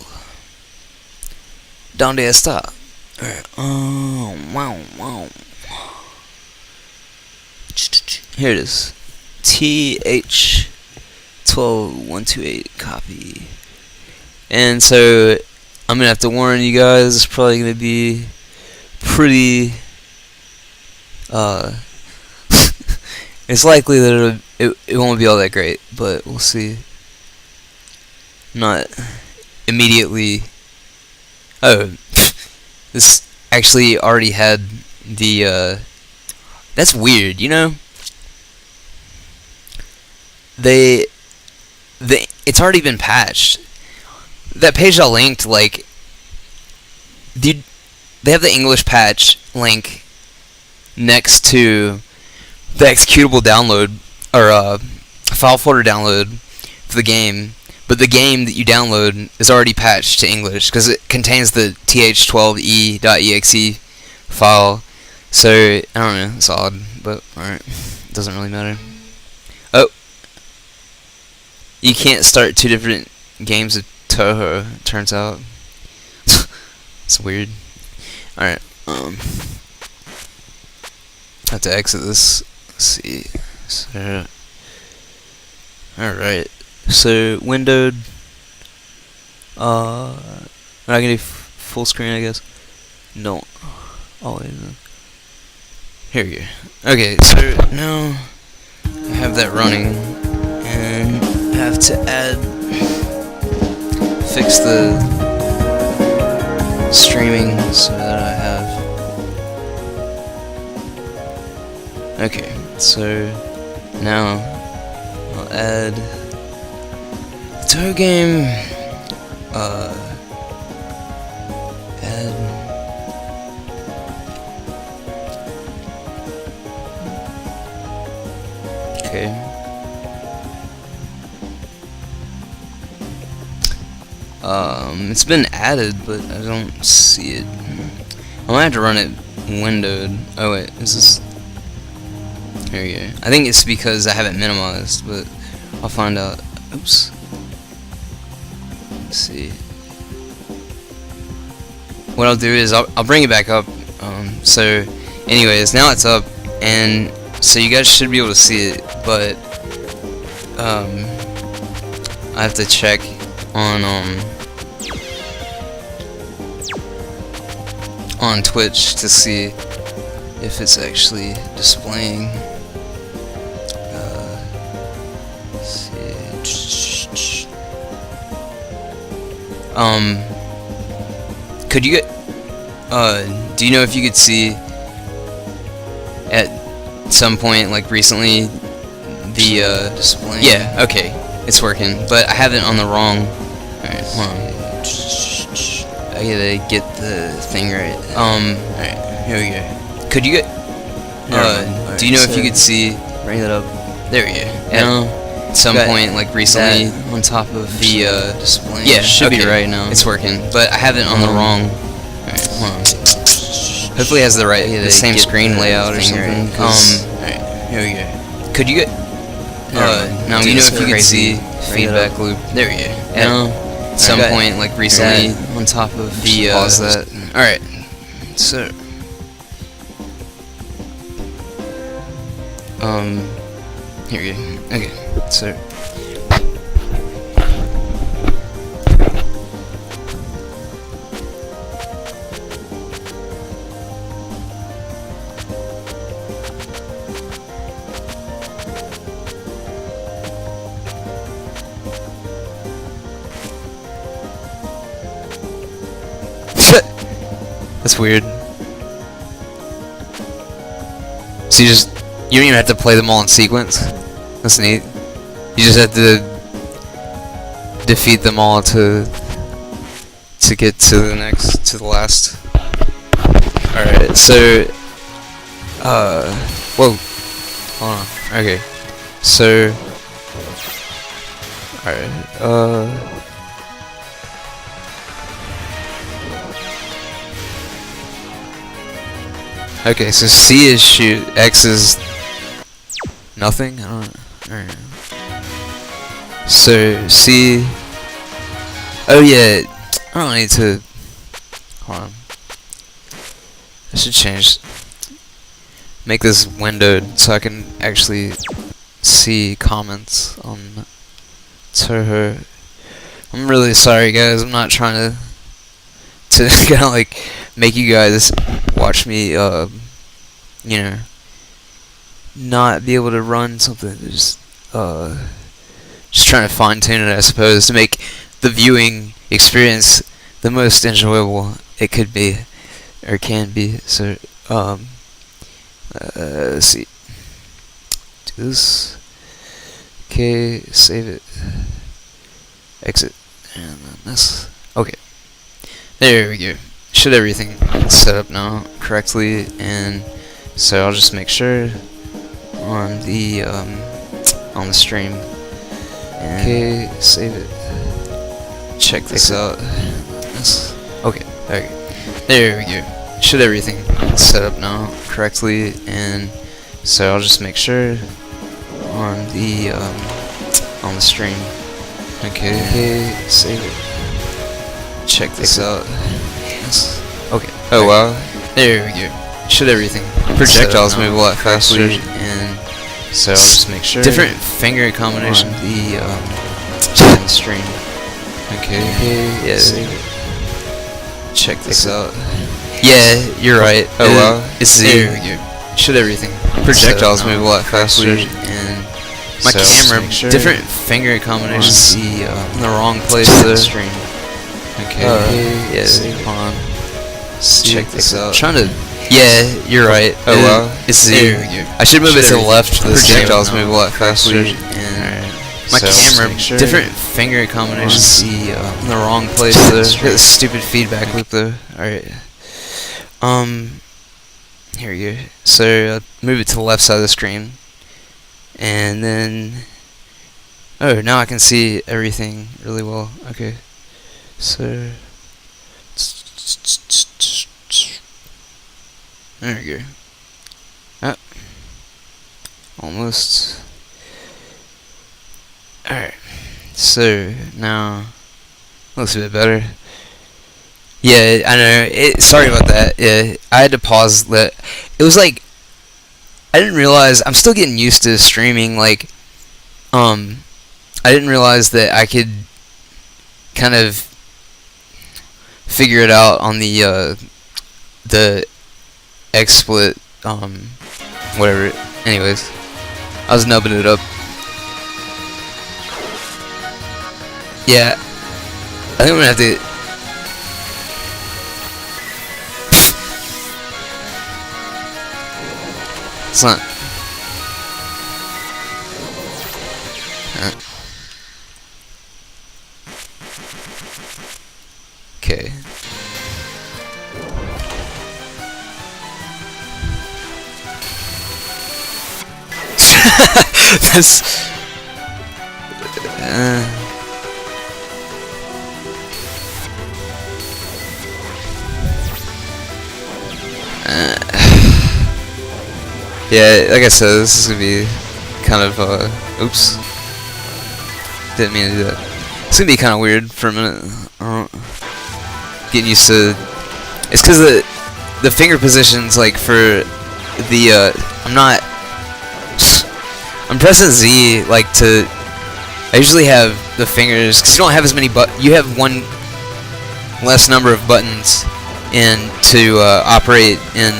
¿Dónde está? Alright, wow. Here it is. TH12128 copy. And so I'm gonna have to warn you guys, it's probably gonna be pretty it's likely that it won't be all that great, but we'll see. Not immediately. Oh, this actually already had the that's weird, They it's already been patched. That page I linked, like, dude, they have the English patch link next to the executable download or file folder download for the game, but the game that you download is already patched to English because it contains the th12e.exe file. So I don't know, it's odd, but alright, doesn't really matter. Oh, you can't start two different games of Touhou, turns out. It's weird. Alright, I have to exit this. Let's see. So, alright. So, windowed. I can do full screen, I guess. No. Always. Here we go. Okay, so now I have that running, and I have to fix the streaming so that I have. Okay, so now I'll add the Touhou game. Add. Okay. It's been added, but I don't see it. I might have to run it windowed. Oh wait, is this? Here we go. I think it's because I haven't minimized, but I'll find out. Oops. Let's see. What I'll do is I'll bring it back up. So, anyways, now it's up, and so you guys should be able to see it, but I have to check on Twitch to see if it's actually displaying. Let's see. Could you get? Do you know if you could see at some point, like recently, the display? Yeah. Okay, it's working, but I have it on the wrong. Alright, hold on. I gotta get the thing right. Alright, here we go. Could you get? Do you know if you could see? Bring it up. There we go. At some point, like recently, on top of the display. Yeah, should be right now. It's working, but I have it on the wrong. Alright, hold on. Hopefully, it has the right, the same screen layout or something. Alright, here we go. Could you get? Now do you know if you could see feedback loop? There we go. At some point, like recently, on top of the pause that. All right, so here we go. Okay, so that's weird. So you don't even have to play them all in sequence. That's neat. You just have to defeat them all to get to the last. Alright, so whoa. Hold on. Okay. So alright, okay, so C is shoot, X is nothing? I don't know. Alright. So C. Oh yeah, I don't need to. Hold on. I should change. Make this windowed so I can actually see comments on Touhou. I'm really sorry, guys. I'm not trying to kind of like make you guys watch me, you know, not be able to run something. Just trying to fine tune it, I suppose, to make the viewing experience the most enjoyable it could be, or can be. So, let's see. Do this. Okay, save it. exit, and then this. Okay, there we go. Should everything set up now correctly, and so I'll just make sure on the stream. And okay, save it. Check this out. Okay, there we go. Should everything set up now correctly, and so I'll just make sure on the stream. Okay, save it. Check this out. Okay. Oh wow. There we go. Should everything projectiles move a lot faster, and so I'll just make sure different finger combination on the stream. Okay. Yeah. Save it. Check this out. Yeah, you're right. Oh wow. It's Z. There we go. Should everything projectiles move a lot faster, and my so camera sure different finger combinations in the wrong place to the stream. Okay. Yeah. Hold on. Check this out. Trying to. Yeah, you're right. Oh wow. It's Z. There we go. I should move it to the left for the projectiles move a lot faster, and my camera different finger combinations in the wrong place to the stupid feedback loop though. All right. Here we go. So move it to the left side of the screen, and then now I can see everything really well. Okay, so there we go. Almost. All right. So now looks a bit better. Yeah, I know. Sorry about that. Yeah, I had to pause that. It was like I didn't realize I'm still getting used to streaming. Like, I didn't realize that I could kind of figure it out on the XSplit whatever. Anyways, I was nubbing it up. Yeah, I think I'm gonna have to. It's not. Okay. That's. Yeah, like I said, this is gonna be kind of oops. Didn't mean to do that. It's gonna be kind of weird for a minute. Getting used to. It's because the finger positions, like for the I'm pressing Z like to. I usually have the fingers because you don't have as many you have one less number of buttons in to operate in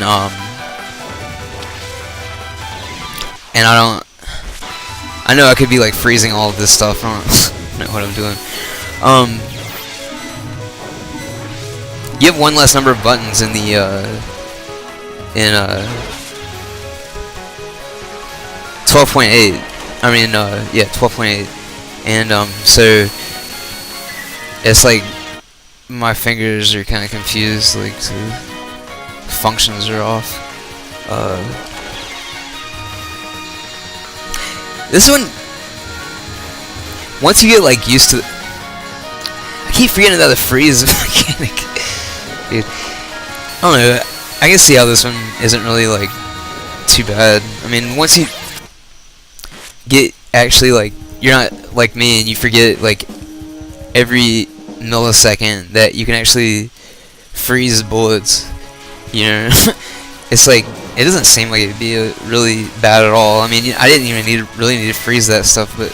and I know I could be like freezing all of this stuff. I don't know what I'm doing. You have one less number of buttons in the 12.8. I mean, yeah, 12.8, and so it's like my fingers are kind of confused. Like the functions are off. This one, once you get like used to, I keep forgetting about the freeze mechanic. Dude, I don't know. I can see how this one isn't really like too bad. I mean, once you get actually like you're not like me and you forget like every millisecond that you can actually freeze bullets. You know, it's like. It doesn't seem like it'd be really bad at all. I mean, I didn't even really need to freeze that stuff, but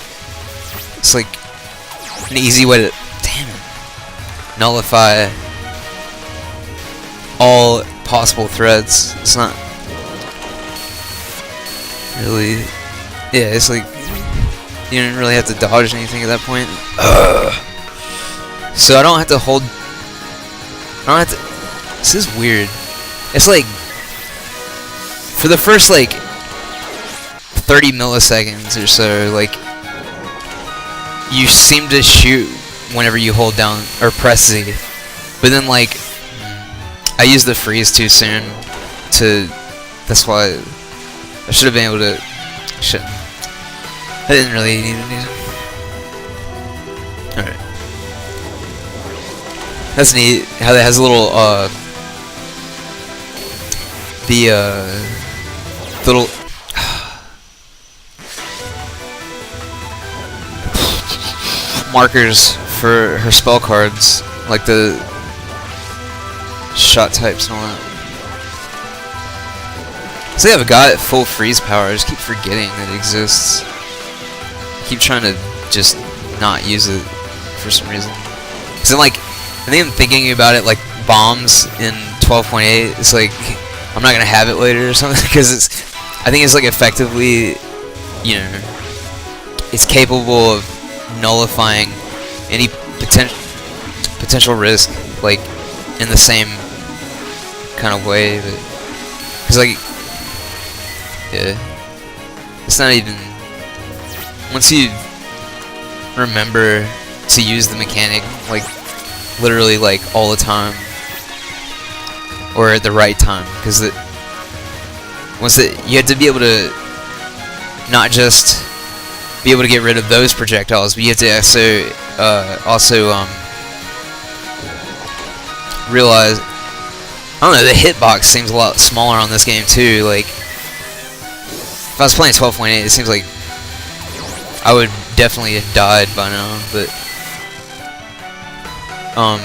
it's like an easy way to, nullify all possible threads. It's not really, yeah, it's like you didn't really have to dodge anything at that point. So I don't have to hold. This is weird. It's like. For the first like 30 milliseconds or so, like you seem to shoot whenever you hold down or press Z. But then like I used the freeze too soon to. That's why I should have been able to. Shit. I didn't really need it. Alright. That's neat how that has a little little markers for her spell cards, like the shot types and all that. So yeah, I've got full freeze power. I just keep forgetting that it exists. I keep trying to just not use it for some reason. Cause then, like, I think I'm thinking about it like bombs in 12.8. It's like I'm not gonna have it later or something because I think it's like effectively, you know, it's capable of nullifying any potential risk, like in the same kind of way. Because like, yeah, it's not even. Once you remember to use the mechanic, like literally like all the time, or at the right time, because you have to be able to not just be able to get rid of those projectiles, but you have to also realize, I don't know, the hitbox seems a lot smaller on this game too. Like if I was playing 12.8, it seems like I would definitely have died by now, but I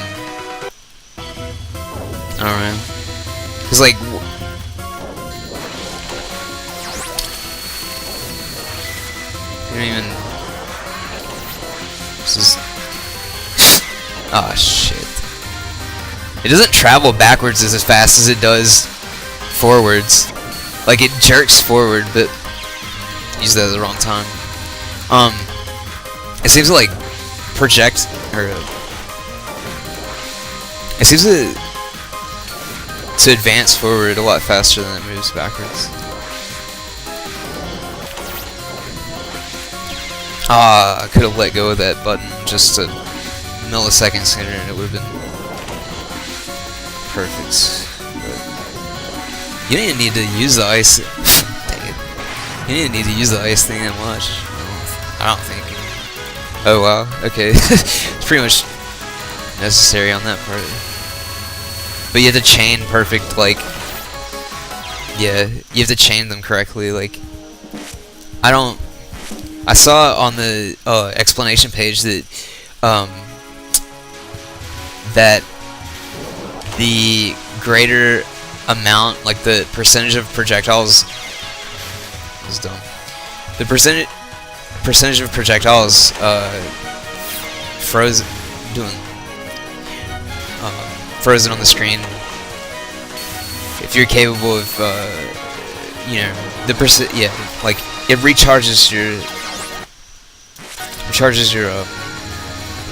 don't know. Cause like you don't even. This is. Ah, shit. It doesn't travel backwards as fast as it does forwards. Like it jerks forward, but used that at the wrong time. It seems to like project or. It seems to advance forward a lot faster than it moves backwards. Ah, I could have let go of that button just a millisecond sooner and it would have been perfect. But you didn't need to use the ice. Dang it. You didn't need to use the ice thing that much. I don't think. Oh wow, okay. It's pretty much necessary on that part. But you have to chain perfect, like, yeah, you have to chain them correctly, like, I saw on the explanation page that, that the greater amount, like the percentage of projectiles, this is dumb, the percentage of projectiles, frozen on the screen. If you're capable of, you know, yeah, like it recharges your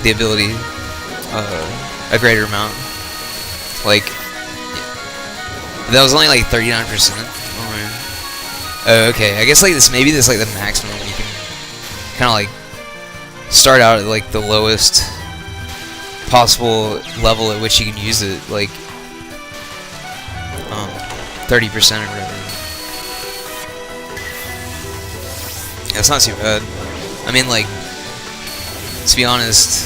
the ability a greater amount. Like that was only like 39%. Oh, okay. I guess like maybe this like the maximum you can kind of like start out at like the lowest possible level at which you can use it, like 30% or whatever. Yeah, it's not too bad. I mean, like, to be honest,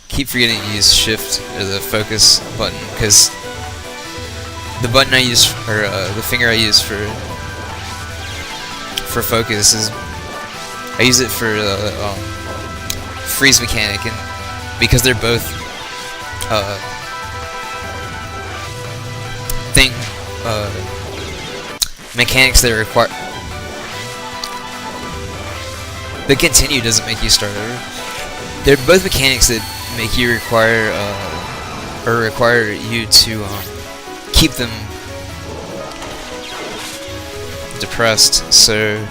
keep forgetting to use shift or the focus button, because the button I use, or the finger I use for focus is, I use it for freeze mechanic, and because they're both mechanics that require the continue doesn't make you start over. They're both mechanics that make you require you to keep them depressed. So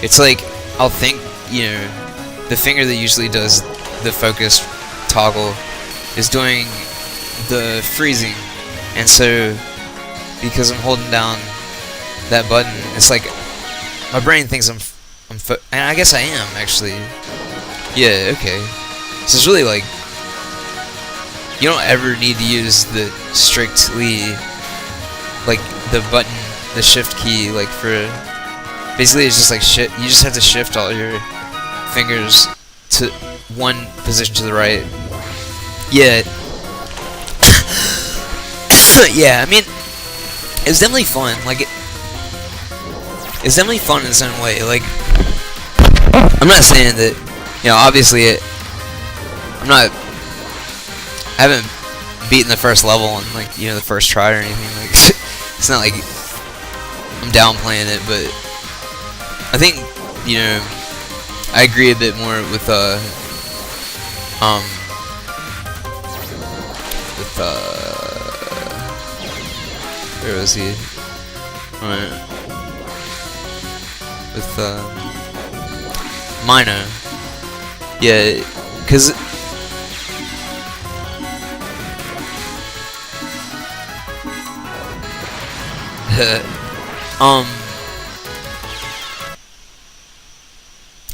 it's like I'll think, you know, the finger that usually does the focus toggle is doing the freezing, and so because I'm holding down that button, it's like my brain thinks and I guess I am actually, Yeah, okay. So it's really like you don't ever need to use the strictly like the button, the shift key, like for basically it's just like shit. You just have to shift all your fingers to one position to the right. Yeah. Yeah, I mean, it's definitely fun. Like it's definitely fun in its own way. Like I'm not saying that, you know, obviously I haven't beaten the first level on, like, you know, the first try or anything. Like, it's not like I'm downplaying it, but I think, you know, I agree a bit more with where was he? Alright. With Mino. Yeah, cause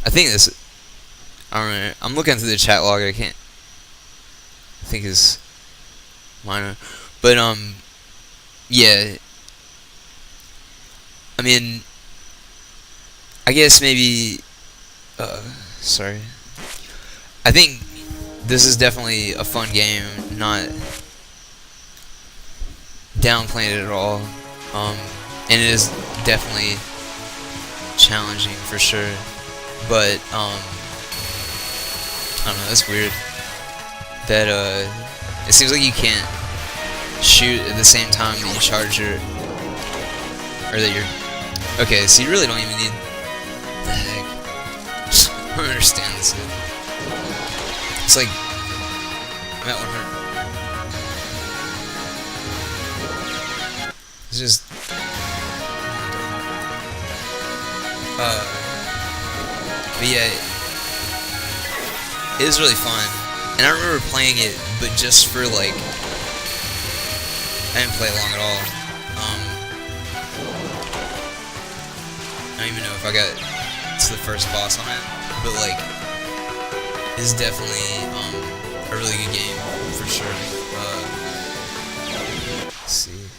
I think this. Alright, I'm looking through the chat log. I can't. I think it's minor, but yeah. I mean, I guess maybe. Sorry. I think this is definitely a fun game. Not downplaying it at all. And it is definitely challenging for sure, but I don't know, that's weird that it seems like you can't shoot at the same time that you charge your, or that you're, okay, so you really don't even need, what the heck, I don't understand this. It's like I'm at 100. It's just but yeah, it is really fun, and I remember playing it, but just for like, I didn't play it long at all. I don't even know if I got to the first boss on it, but like, it's definitely a really good game for sure. Let's see.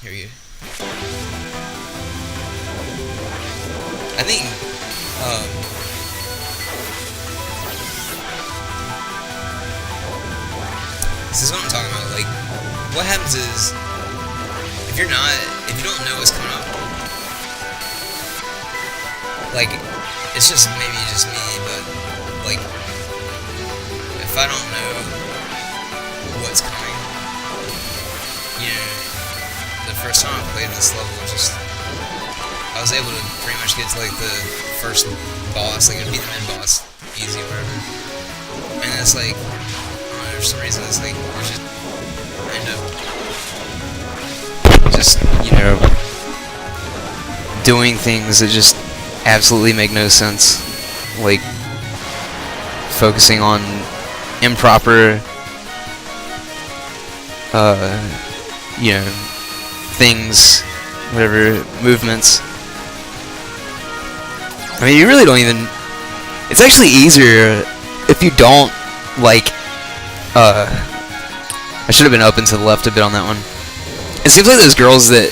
Here we go. I think, this is what I'm talking about. Like, what happens is, if you don't know what's coming up, like, it's just maybe just me, but like, if I don't know what's coming, you know, the first time I played this level, I was able to pretty much get to like the first boss, like it'd be the mid boss, easy, whatever. And it's like, I don't know, for some reason, it's like, you just end up just, you know, doing things that just absolutely make no sense. Like, focusing on improper, you know, things, whatever, movements. I mean, you really don't even, it's actually easier if you don't, like, I should have been up and to the left a bit on that one. It seems like those girls that,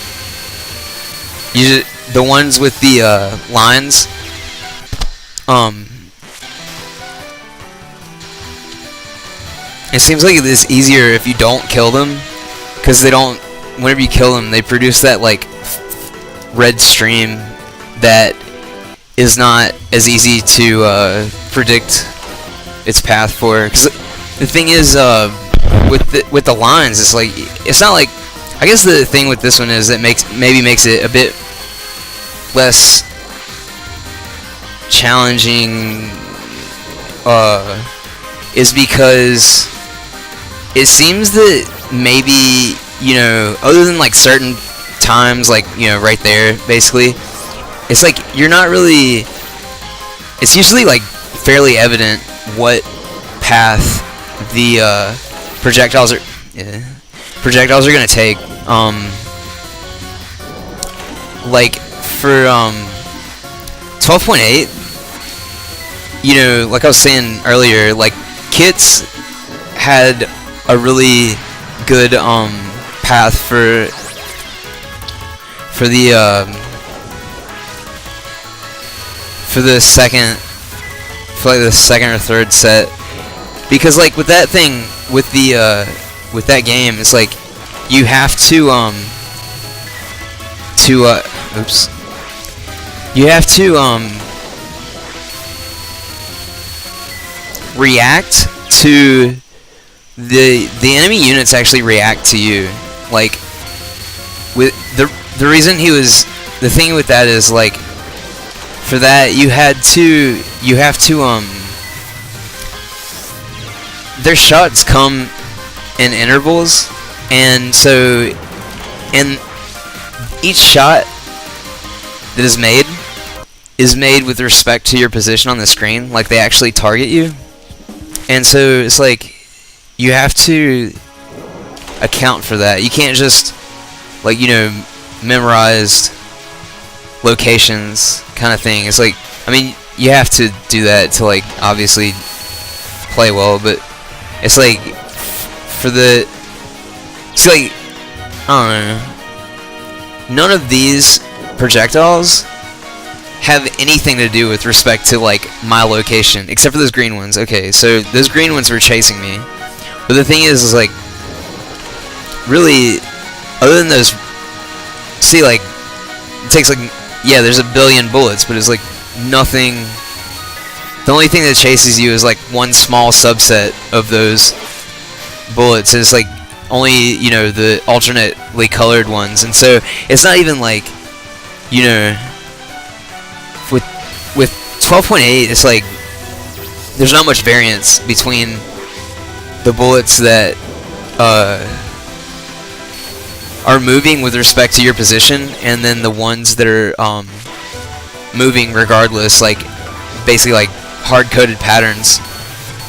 the ones with the, lines, it seems like it's easier if you don't kill them, because they don't, whenever you kill them, they produce that, like, red stream that is not as easy to predict its path for. Because the thing is, with the lines, it's like, it's not like, I guess the thing with this one is that maybe makes it a bit less challenging, is because it seems that maybe, you know, other than like certain times, like, you know, right there, basically, it's like you're not really, it's usually like fairly evident what path the projectiles are gonna take. Like for 12.8, you know, like I was saying earlier, like kits had a really good path for the second, for like the second or third set, because like with that thing, with the with that game, it's like you have to oops, you have to react to the enemy units actually react to you. Like with the reason he was, the thing with that is like, for that you have to their shots come in intervals, and so in each shot that is made with respect to your position on the screen. Like they actually target you, and so it's like you have to account for that. You can't just, like, you know, memorize locations kind of thing. It's like, I mean, you have to do that to, like, obviously play well, but it's like for the, it's like, I don't know, none of these projectiles have anything to do with respect to, like, my location, except for those green ones. Okay, so those green ones were chasing me, but the thing is like, really, other than those, see, like, it takes, like, yeah, there's a billion bullets, but it's like nothing. The only thing that chases you is like one small subset of those bullets. Is like only, you know, the alternately colored ones, and so it's not even like, you know, with 12.8, it's like there's not much variance between the bullets that are moving with respect to your position, and then the ones that are moving regardless, like basically like hard-coded patterns,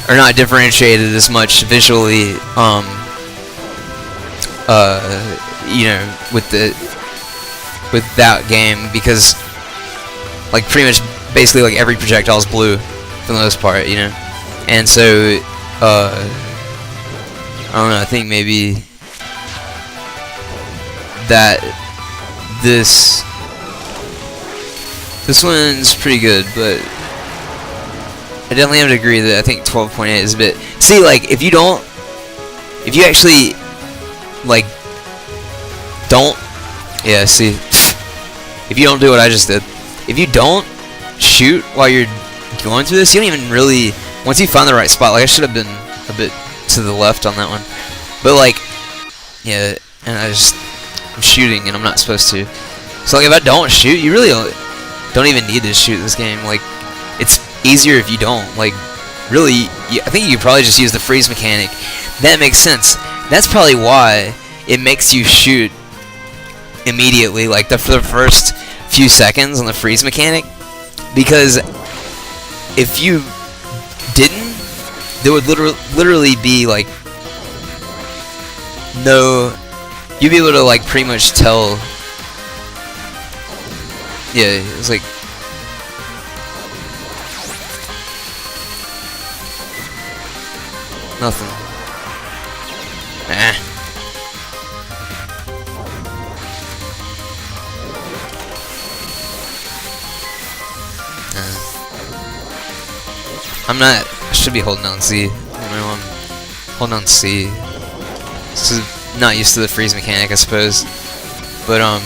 are not differentiated as much visually, you know, with that game, because like pretty much basically like every projectile is blue for the most part, you know, and so I don't know, I think maybe that this one's pretty good, but I definitely have to agree that I think 12.8 is a bit. See, like, if you actually, like, don't, yeah, see, if you don't do what I just did, if you don't shoot while you're going through this, you don't even really, once you find the right spot, like, I should have been a bit to the left on that one, but, like, yeah, and I'm shooting and I'm not supposed to. So, like, if I don't shoot, you really don't even need to shoot this game. Like, it's easier if you don't. Like, really, I think you could probably just use the freeze mechanic. That makes sense. That's probably why it makes you shoot immediately, like for the first few seconds on the freeze mechanic. Because if you didn't, there would literally be like no. You'd be able to like pretty much tell. Yeah, it's like nothing. Nah. I'm not. I should be holding down C. I don't know, I'm holding on C. This is not used to the freeze mechanic, I suppose. But I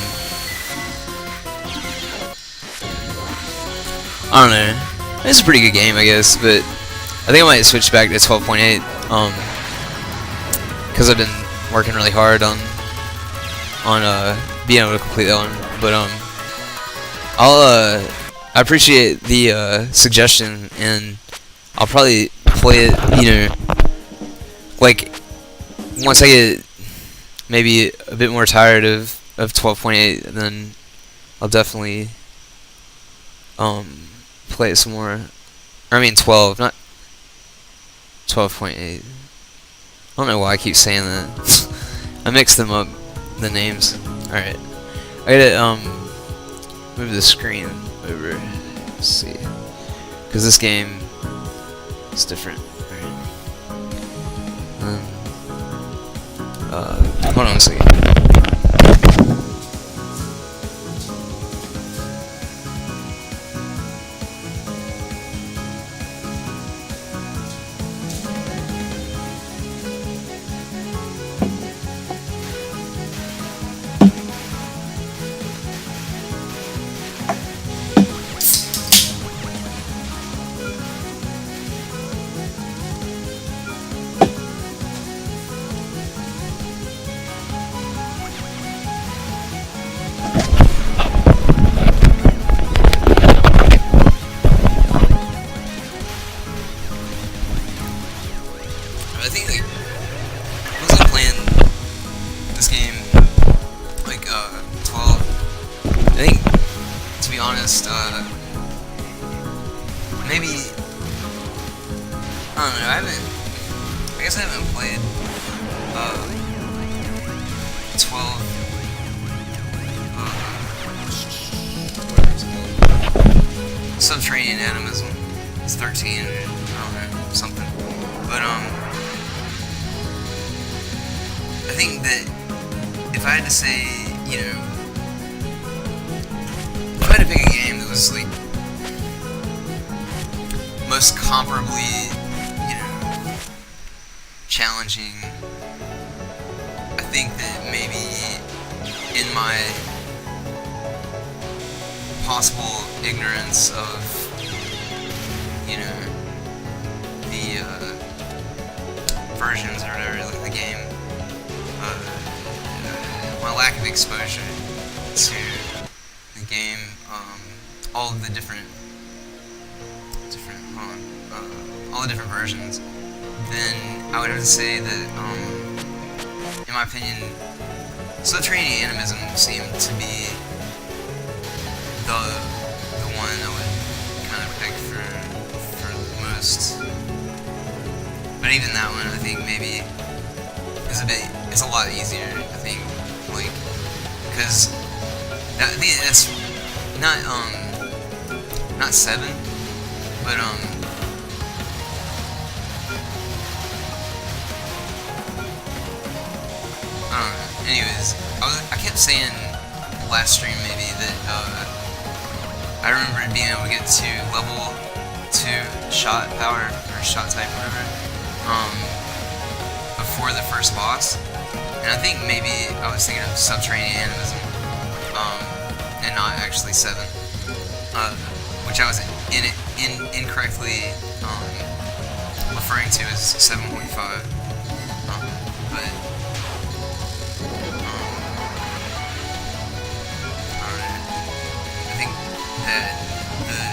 don't know. It's a pretty good game, I guess, but I think I might switch back to 12.8, because I've been working really hard on being able to complete that one. But I appreciate the suggestion, and I'll probably play it, you know, like once I get maybe a bit more tired of 12.8, then I'll definitely play it some more. Or I mean 12, not 12.8. I don't know why I keep saying that. I mixed them up, the names. Alright. I gotta move the screen over. Let's see. Because this game It's different. Hold on a second. I think like once I playing this game like 12, I think to be honest, maybe I don't know. I guess I haven't played 12. Whatever it's called. Subterranean Animism. It's 13. Or, I don't know, something. But I think that if I had to say, you know, if I had to pick a game that was like most comparably, you know, challenging, I think that maybe in my possible ignorance of, you know, the versions or whatever, like the game, my lack of exposure to the game, all of the different all the different versions, then I would have to say that, in my opinion, Subterranean Animism seemed to be the one I would kind of pick for the most. But even that one, I think maybe it's a lot easier. I think, like, because I think that's not 7, but I don't know. Anyways, I kept saying last stream maybe that I remember being able to get to level 2 shot power or shot type, whatever, before the first boss, and I think maybe I was thinking of Subterranean Animism, and not actually 7, which I was incorrectly referring to as 7.5, but I think that the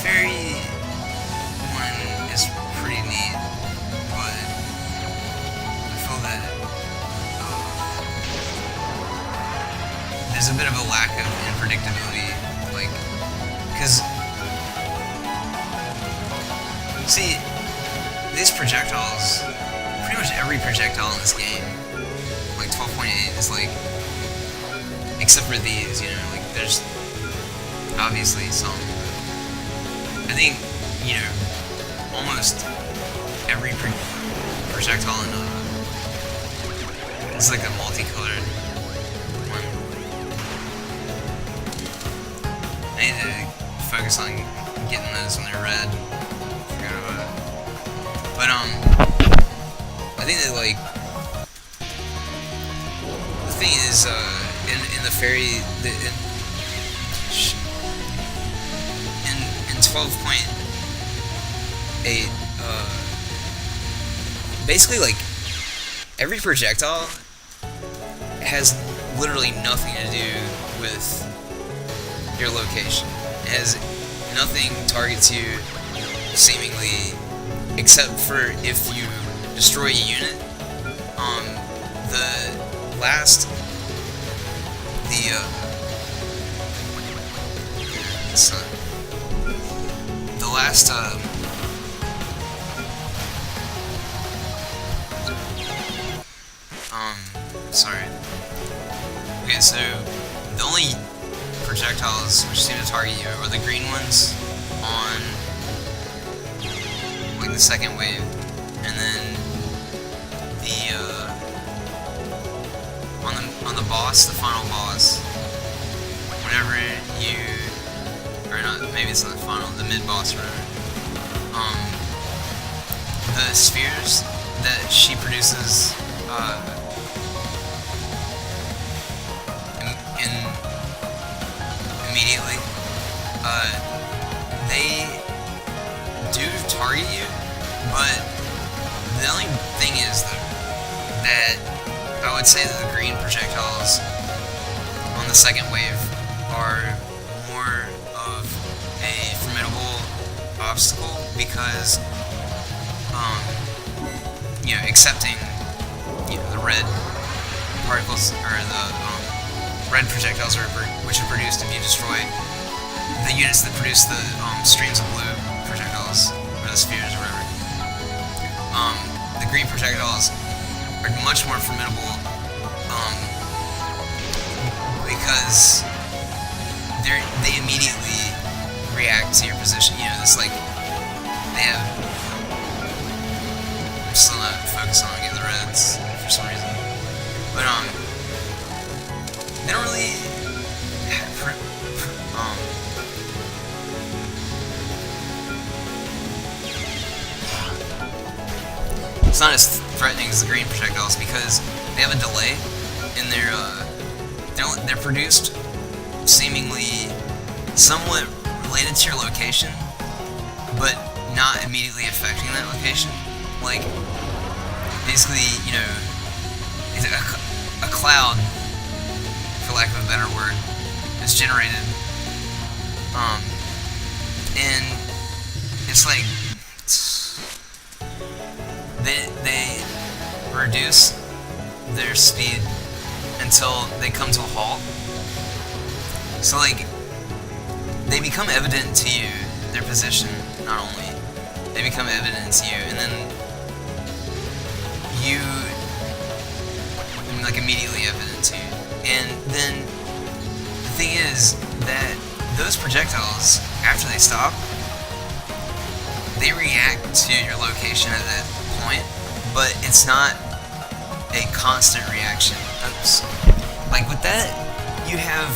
fairy one is pretty neat, but I feel that there's a bit of a lack of unpredictability, like, because, see, these projectiles, pretty much every projectile in this game, like 12.8 is like, except for these, you know, like, there's obviously some, I think, you know, almost every projectile in it's like a multicolored one. I need to focus on getting those when they're red. Forgot about it. But I think that, like, the thing is, in the fairy, in 12.8, basically, like, every projectile has literally nothing to do with your location. It has nothing targets you, seemingly, except for if you destroy a unit. Sorry. Okay, so the only projectiles which seem to target you are the green ones on the second wave, and then the on the boss, the final boss, whenever you, or not, maybe it's not the final, the mid boss or whatever, the spheres that she produces immediately, they do target you, but the only thing is though, that I would say that the green projectiles on the second wave are more of a formidable obstacle because you know, accepting, you know, the red particles or the red projectiles which are produced if you destroy the units that produce the streams of blue projectiles or the spheres or whatever. The green projectiles are much more formidable because they immediately react to your position. You know, it's like they have. I'm still not focused on getting the reds for some reason, but they don't really it's not as threatening as the green projectiles because they have a delay in their they're produced seemingly somewhat related to your location, but not immediately affecting that location. Like, basically, you know, it's a cloud, for lack of a better word, is generated, and it's like they reduce their speed until they come to a halt. So like they become evident to you, their position, not only they become evident to you, and then you like immediately evident to you. And then the thing is that those projectiles, after they stop, they react to your location at that point, but it's not a constant reaction. Oops. Like with that, you have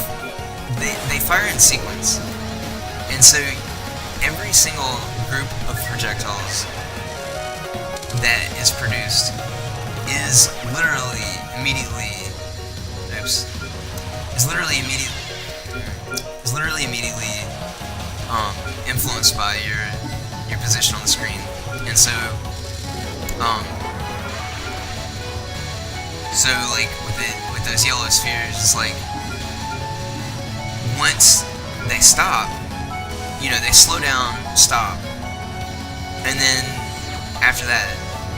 they fire in sequence, and so every single group of projectiles that is produced is literally immediately influenced by your position on the screen. And so like with those yellow spheres, it's like once they stop, you know, they slow down, stop, and then after that,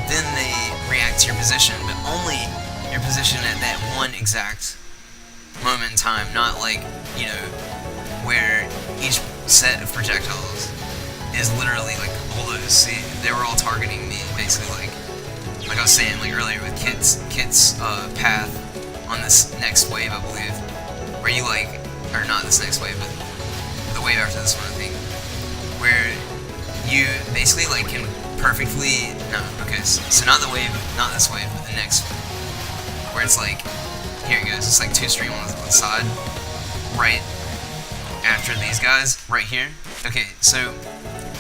then they react to your position, but only your position at that one exact moment in time, not like, you know, where each set of projectiles is literally like all those. See, they were all targeting me, basically, like I was saying like earlier with Kit's path on this next wave, I believe, where you like, or not this next wave, but the wave after this one, I think, where you basically like can perfectly, no, okay, so not the wave, not this wave, but the next one, where it's like, here it goes, it's like two stream on the side, right after these guys, right here. Okay, so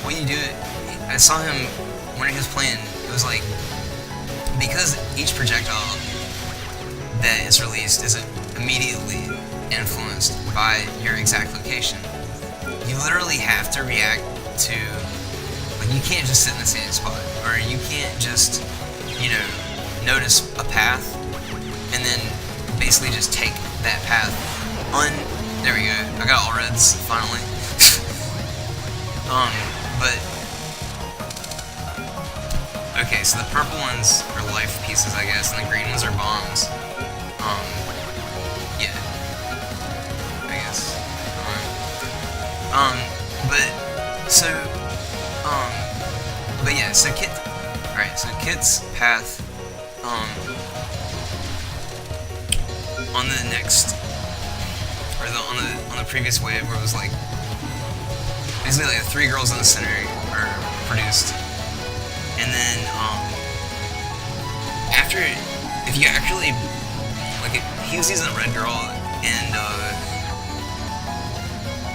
when you do it, I saw him, when he was playing, it was like, because each projectile that is released is immediately influenced by your exact location, you literally have to react to, like, you can't just sit in the same spot, or you can't just, you know, notice a path and then basically just take that path. There we go, I got all reds finally. But okay, so the purple ones are life pieces, I guess, and the green ones are bombs. Yeah, I guess. But yeah, so alright, so Kit's path, on the next, or on the previous wave, where it was like, basically like the three girls in the center are produced, And then after, if you actually like, he was using a red girl, and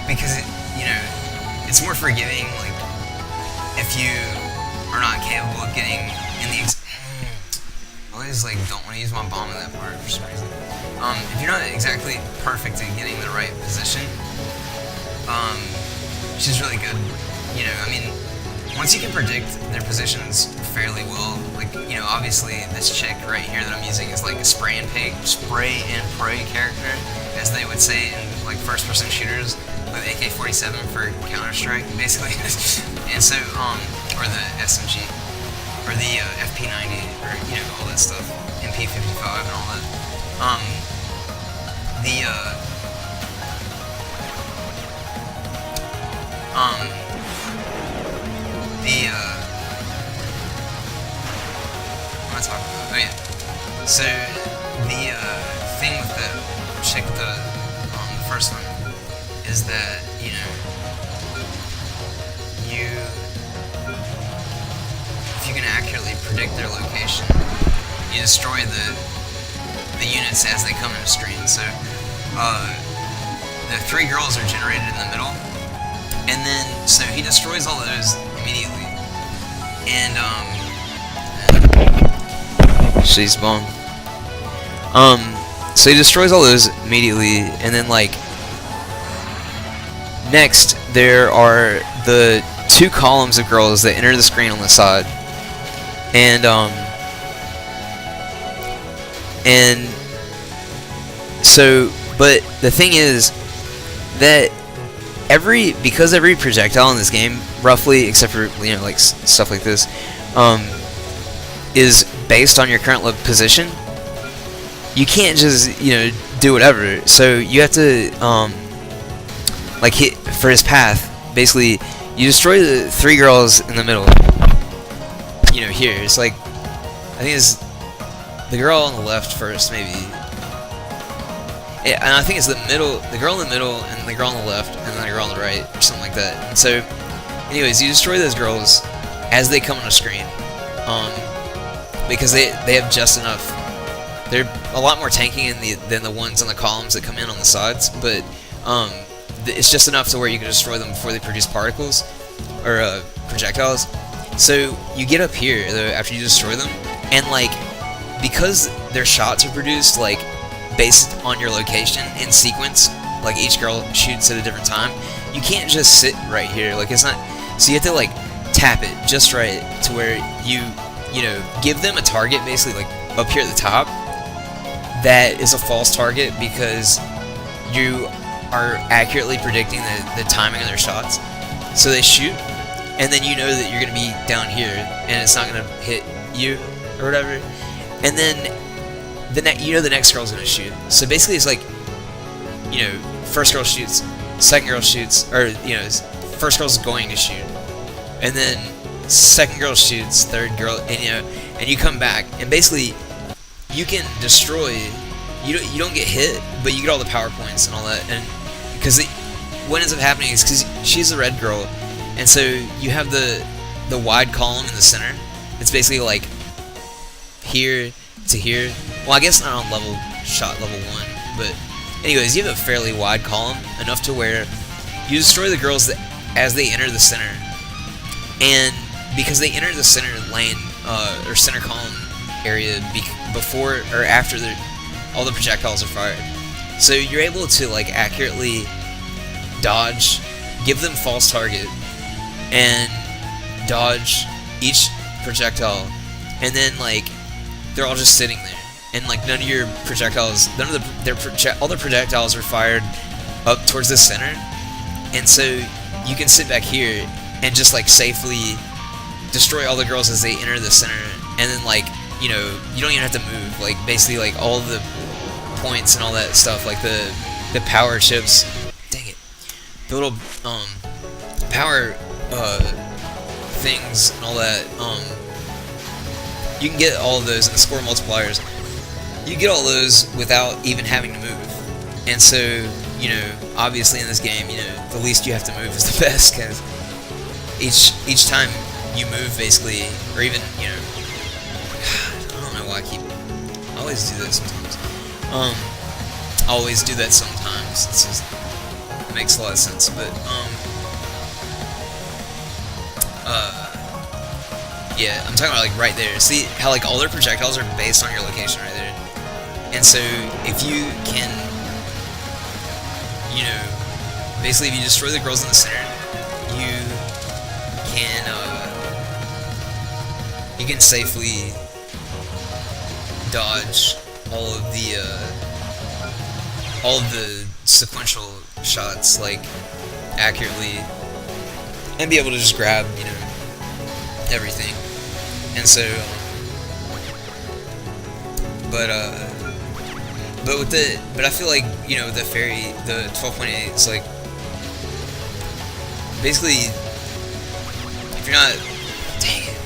because it's more forgiving. Like, if you are not capable of getting in the I always like don't want to use my bomb in that part for some reason. If you're not exactly perfect at getting the right position, she's really good. I mean, once you can predict their positions fairly well, like, obviously this chick right here that I'm using is like a spray and pray character, as they would say in like first-person shooters with AK-47 for Counter-Strike, basically. And so, or the SMG, or the FP90, or all that stuff, MP55 and all that. What am I talking about? Oh yeah. So the thing with the chick, the first one, is that if you can accurately predict their location, you destroy the units as they come into screen. So the 3 girls are generated in the middle, and then so he destroys all those immediately, and she's bomb. So he destroys all those immediately, and then like next there are the 2 columns of girls that enter the screen on the side, and so, but the thing is that because every projectile in this game, roughly, except for like stuff like this, is based on your current position. You can't just do whatever. So you have to like hit for his path. Basically, you destroy the 3 girls in the middle. Here it's like, I think it's the girl on the left first, maybe. Yeah, and I think it's the girl in the middle, and the girl on the left, and then the girl on the right, or something like that. And so, anyways, you destroy those girls as they come on the screen, because they have just enough. They're a lot more tanky than the ones on the columns that come in on the sides, but it's just enough to where you can destroy them before they produce particles or projectiles. So you get up here though after you destroy them, and like, because their shots are produced like based on your location in sequence, like each girl shoots at a different time, you can't just sit right here. Like, it's not, so you have to like tap it just right to where you give them a target, basically like up here at the top, that is a false target because you are accurately predicting the timing of their shots. So they shoot, and then you know that you're going to be down here, and it's not going to hit you or whatever. And then the next girl's going to shoot. So basically, it's like, first girl shoots, second girl shoots, or first girl's going to shoot, and then second girl shoots, third girl, and you come back, and basically you can destroy. You don't get hit, but you get all the power points and all that. And because what ends up happening is because she's a red girl, and so you have the wide column in the center. It's basically like here to here. Well, I guess not on level 1, but anyways, you have a fairly wide column, enough to where you destroy the girls as they enter the center, and because they enter the center lane or center column area before or after all the projectiles are fired. So you're able to like accurately dodge, give them false target, and dodge each projectile, and then like they're all just sitting there, and like none of your projectiles, all the projectiles are fired up towards the center, and so you can sit back here and just like safely destroy all the girls as they enter the center, and then like you don't even have to move. Like basically like all the points and all that stuff, like the power chips, dang it, the little power things and all that, you can get all of those, and the score multipliers, you get all those without even having to move. And so obviously in this game, the least you have to move is the best, because each time you move basically, or even, you know, I don't know why I always do that sometimes. I always do that sometimes. It makes a lot of sense, but yeah, I'm talking about like right there. See how like all their projectiles are based on your location right there, and so if you can, you know, basically if you destroy the girls in the center, you can safely dodge all of the sequential shots like accurately, and be able to just grab, you know, everything. And so, but I feel like, you know, the fairy, the 12.8 is like basically, if you're not, dang it,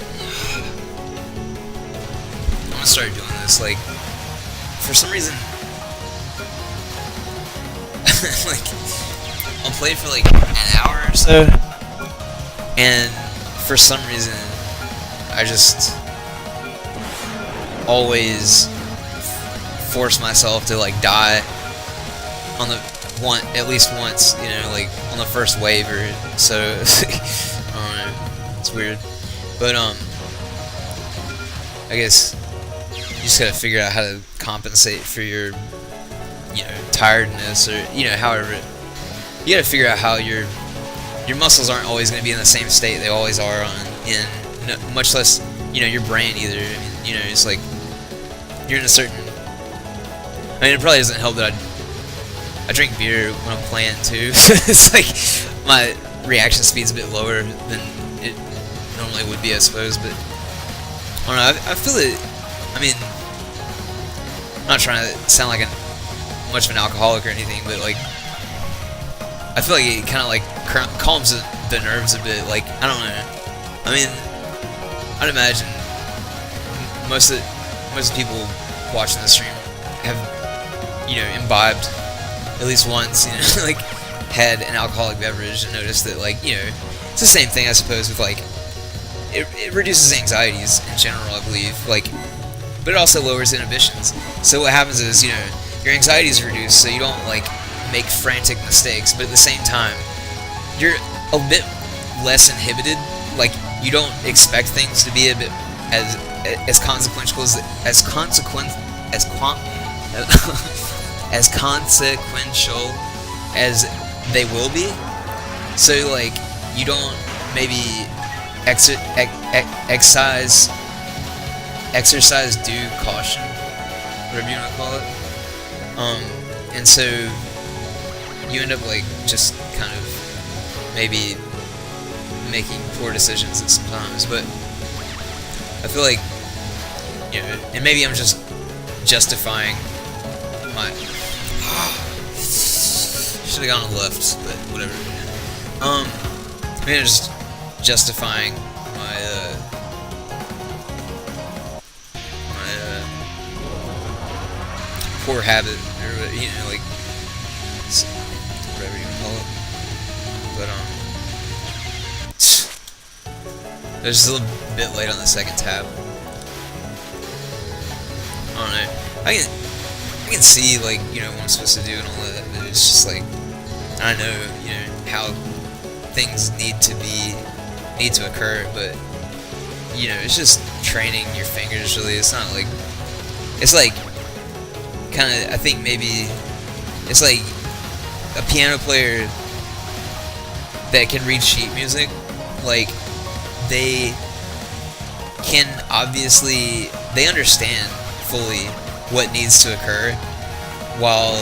I'm gonna start doing this. Like, for some reason, like, I'll play for like an hour or so, and for some reason, I just always force myself to like die on the at least once, you know, like on the first wave or so. I don't know, it's weird, but I guess you just gotta figure out how to compensate for your, you know, tiredness, or, you know, however you gotta figure out how your muscles aren't always gonna be in the same state they always are much less, you know, your brain either. I mean, you know, it's like you're in a certain, I mean, it probably doesn't help that I drink beer when I'm playing too. It's like my reaction speed's a bit lower than it normally would be, I suppose, but I don't know, I feel it. I mean, I'm not trying to sound like much of an alcoholic or anything, but like, I feel like it kind of like calms the nerves a bit. Like, I don't know. I mean, I'd imagine most of the people watching the stream have, you know, imbibed at least once, you know, like had an alcoholic beverage, and noticed that, like, you know, it's the same thing, I suppose, with like it reduces anxieties in general, I believe, like, but it also lowers inhibitions. So what happens is, you know, your anxiety is reduced, so you don't like make frantic mistakes, but at the same time, you're a bit less inhibited. Like, you don't expect things to be a bit as consequential as consequential as they will be. So like, you don't maybe exercise due caution, whatever you want to call it. And so you end up like just kind of maybe making poor decisions sometimes. But I feel like, you know, and maybe I'm just justifying my should have gone on the left, but whatever. Maybe I'm just justifying my poor habit, or, you know, like, whatever you call it. But there's a little bit late on the second tab. I don't know. I can see, like, you know, what I'm supposed to do and all that, but it's just like, I know, you know, how things need to occur, but, you know, it's just training your fingers, really. It's not like, it's like, kind of, I think maybe, it's like a piano player that can read sheet music. Like, they can obviously, they understand fully what needs to occur while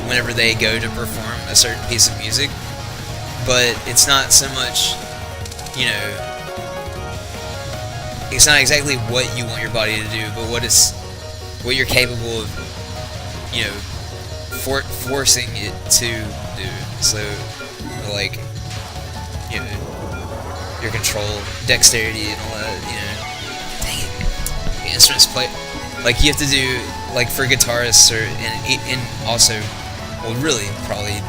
whenever they go to perform a certain piece of music, but it's not so much, you know, it's not exactly what you want your body to do, but what you're capable of, you know, forcing it to do. So, like, you know, your control, dexterity, and all that, you know. Dang it. The instruments play, like, you have to do, like, for guitarists, and also, well, really, probably,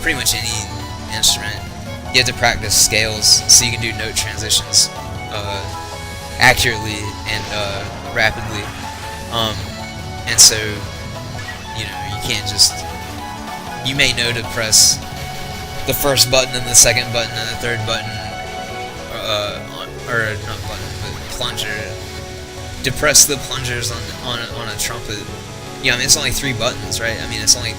pretty much any instrument, you have to practice scales so you can do note transitions accurately and rapidly. And so, you know, you can't just, you may know to press the first button and the second button and the third button, or not button, but plunger. To press the plungers on a trumpet. Yeah, I mean, it's only 3 buttons, right? I mean, it's only,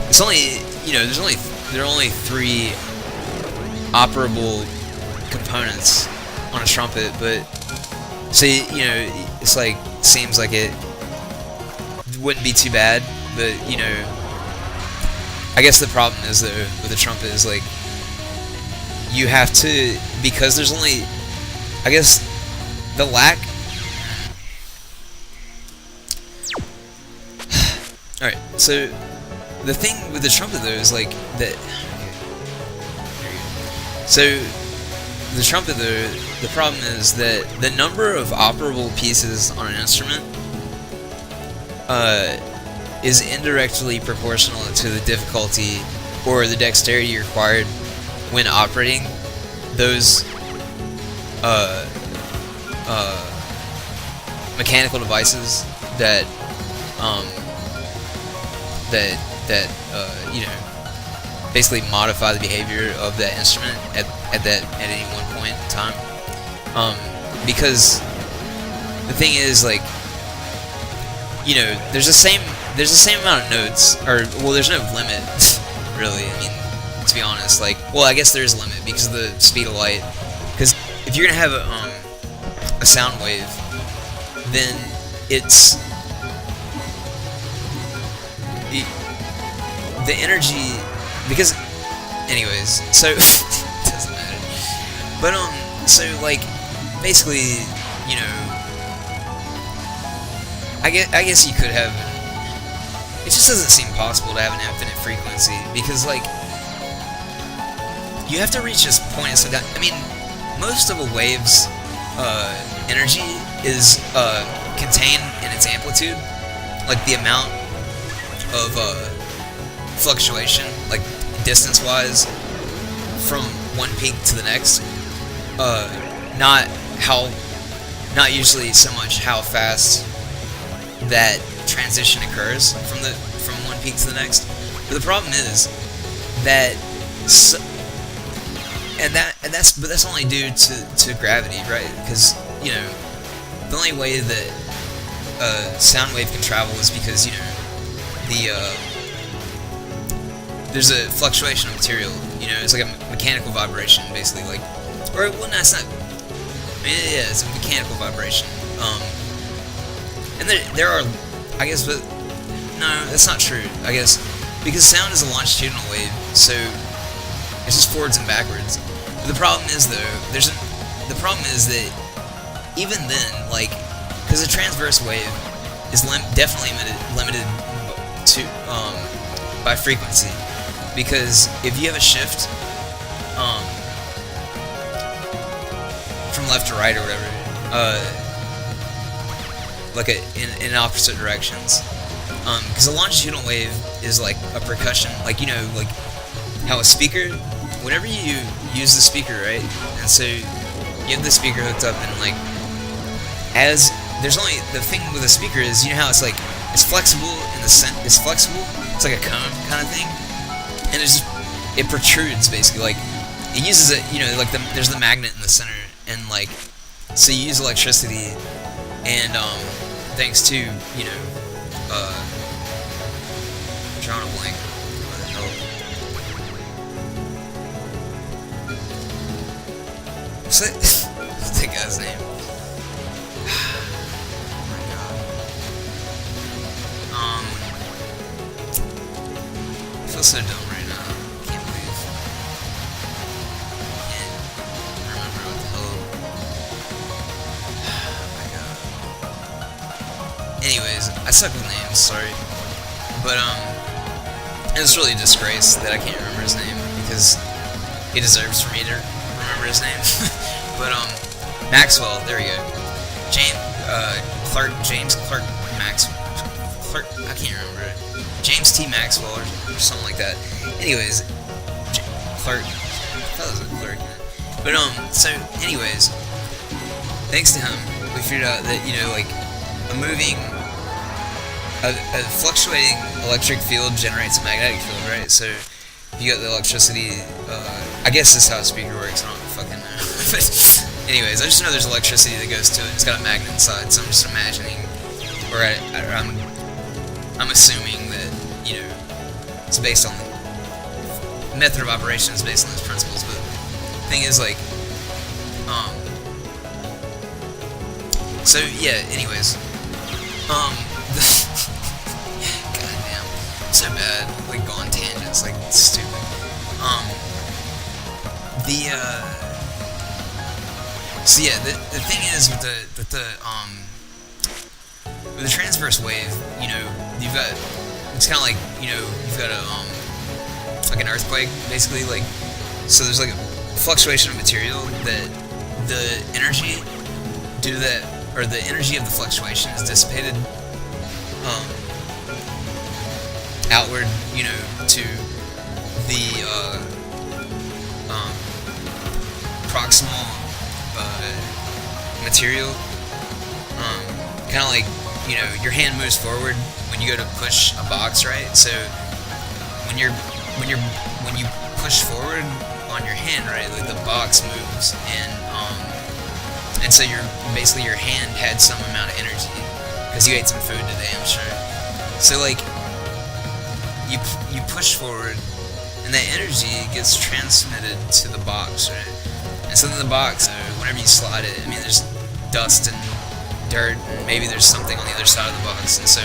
it's only, you know, there are only 3 operable components on a trumpet, but so, you know, it's like, seems like it wouldn't be too bad, but, you know, I guess the problem is, though, with the trumpet is, like, you have to, because there's only, I guess, the lack. Alright, so the thing with the trumpet, though, is like that. So the trumpet, though, the problem is that the number of operable pieces on an instrument is indirectly proportional to the difficulty or the dexterity required when operating those mechanical devices that you know, basically modify the behavior of that instrument at any one point in time. Because the thing is, like, you know, there's the same amount of notes, or, well, there's no limit, really. I mean, to be honest, like, well, I guess there is a limit because of the speed of light. Because if you're gonna have a sound wave, then it's the energy, because, anyways, so it doesn't matter. But so, like, basically, you know, I guess you could have. It just doesn't seem possible to have an infinite frequency, because, like, you have to reach this point. So that, I mean, most of a wave's energy is contained in its amplitude, like the amount of fluctuation, like distance-wise, from one peak to the next. Not usually so much how fast that transition occurs from one peak to the next. But the problem is that, that's only due to gravity, right? Because, you know, the only way that a sound wave can travel is because, you know, there's a fluctuation of material. You know, it's like a mechanical vibration, basically. Like, or, well, no, it's not. Yeah, it's a mechanical vibration. And there are, I guess, but no, that's not true. I guess because sound is a longitudinal wave, so it's just forwards and backwards. But the problem is, though, the problem is that even then, like, because a transverse wave is definitely limited to by frequency, because if you have a shift from left to right or whatever, like in opposite directions, because a longitudinal wave is like a percussion, like, you know, like how a speaker, whenever you use the speaker, right, and so you have the speaker hooked up, and, like, as there's only, the thing with a speaker is, you know how it's like, it's flexible in the it's flexible, it's like a cone kind of thing, and it protrudes, basically, like, it uses it, you know, like, there's the magnet in the center, and, like, so you use electricity, and thanks to, you know, drawing a blank, what the hell? What's that guy's name? Oh my god. I feel so dumb right now. Can't believe. Can't remember what the hell. Oh my god. Anyways, I suck with names, sorry. But, it's really a disgrace that I can't remember his name, because he deserves for me to remember his name. But, Maxwell, there we go. James Clerk Maxwell. Clark, I can't remember, James T. Maxwell or something like that. Anyways, Clark, I thought it was a Clark. But so anyways, thanks to him, we figured out that, you know, like a fluctuating electric field generates a magnetic field, right? So if you got the electricity, I guess this is how a speaker works. I don't fucking know. But anyways, I just know there's electricity that goes to it. It's got a magnet inside, so I'm just imagining, or I'm assuming that, you know, it's based on the method of operation is based on those principles. But the thing is, like, so yeah. Anyways, goddamn, so bad. Like, go on tangents, like, stupid. So yeah, the thing is with the transverse wave, you know, you've got, it's kind of like, you know, you've got like an earthquake, basically, like, so there's like a fluctuation of material that the energy due to that, or the energy of the fluctuation is dissipated outward, you know, to the proximal material. Kind of like, you know, your hand moves forward when you go to push a box, right? So when you push forward on your hand, right, like the box moves, and so basically your hand had some amount of energy because you ate some food today, I'm sure. So like you push forward, and that energy gets transmitted to the box, right? And so then the box, whenever you slide it, I mean, there's dust and dirt, and maybe there's something on the other side of the box, and so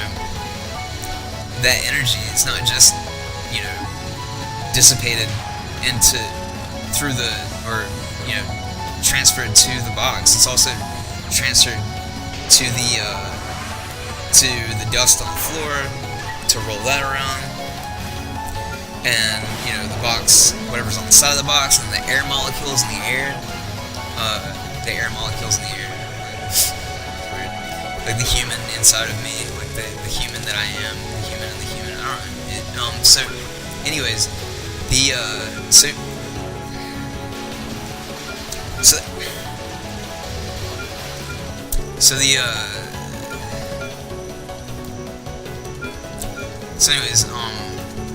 that energy is not just, you know, dissipated through the, or, you know, transferred to the box. It's also transferred to the dust on the floor to roll that around, and, you know, the box, whatever's on the side of the box, and the air molecules in the air, weird, like the human inside of me, like the human that I am, the human and the human, I don't know. So anyways,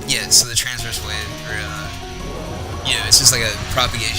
yeah, so the transverse wave, or, you know, it's just like a propagation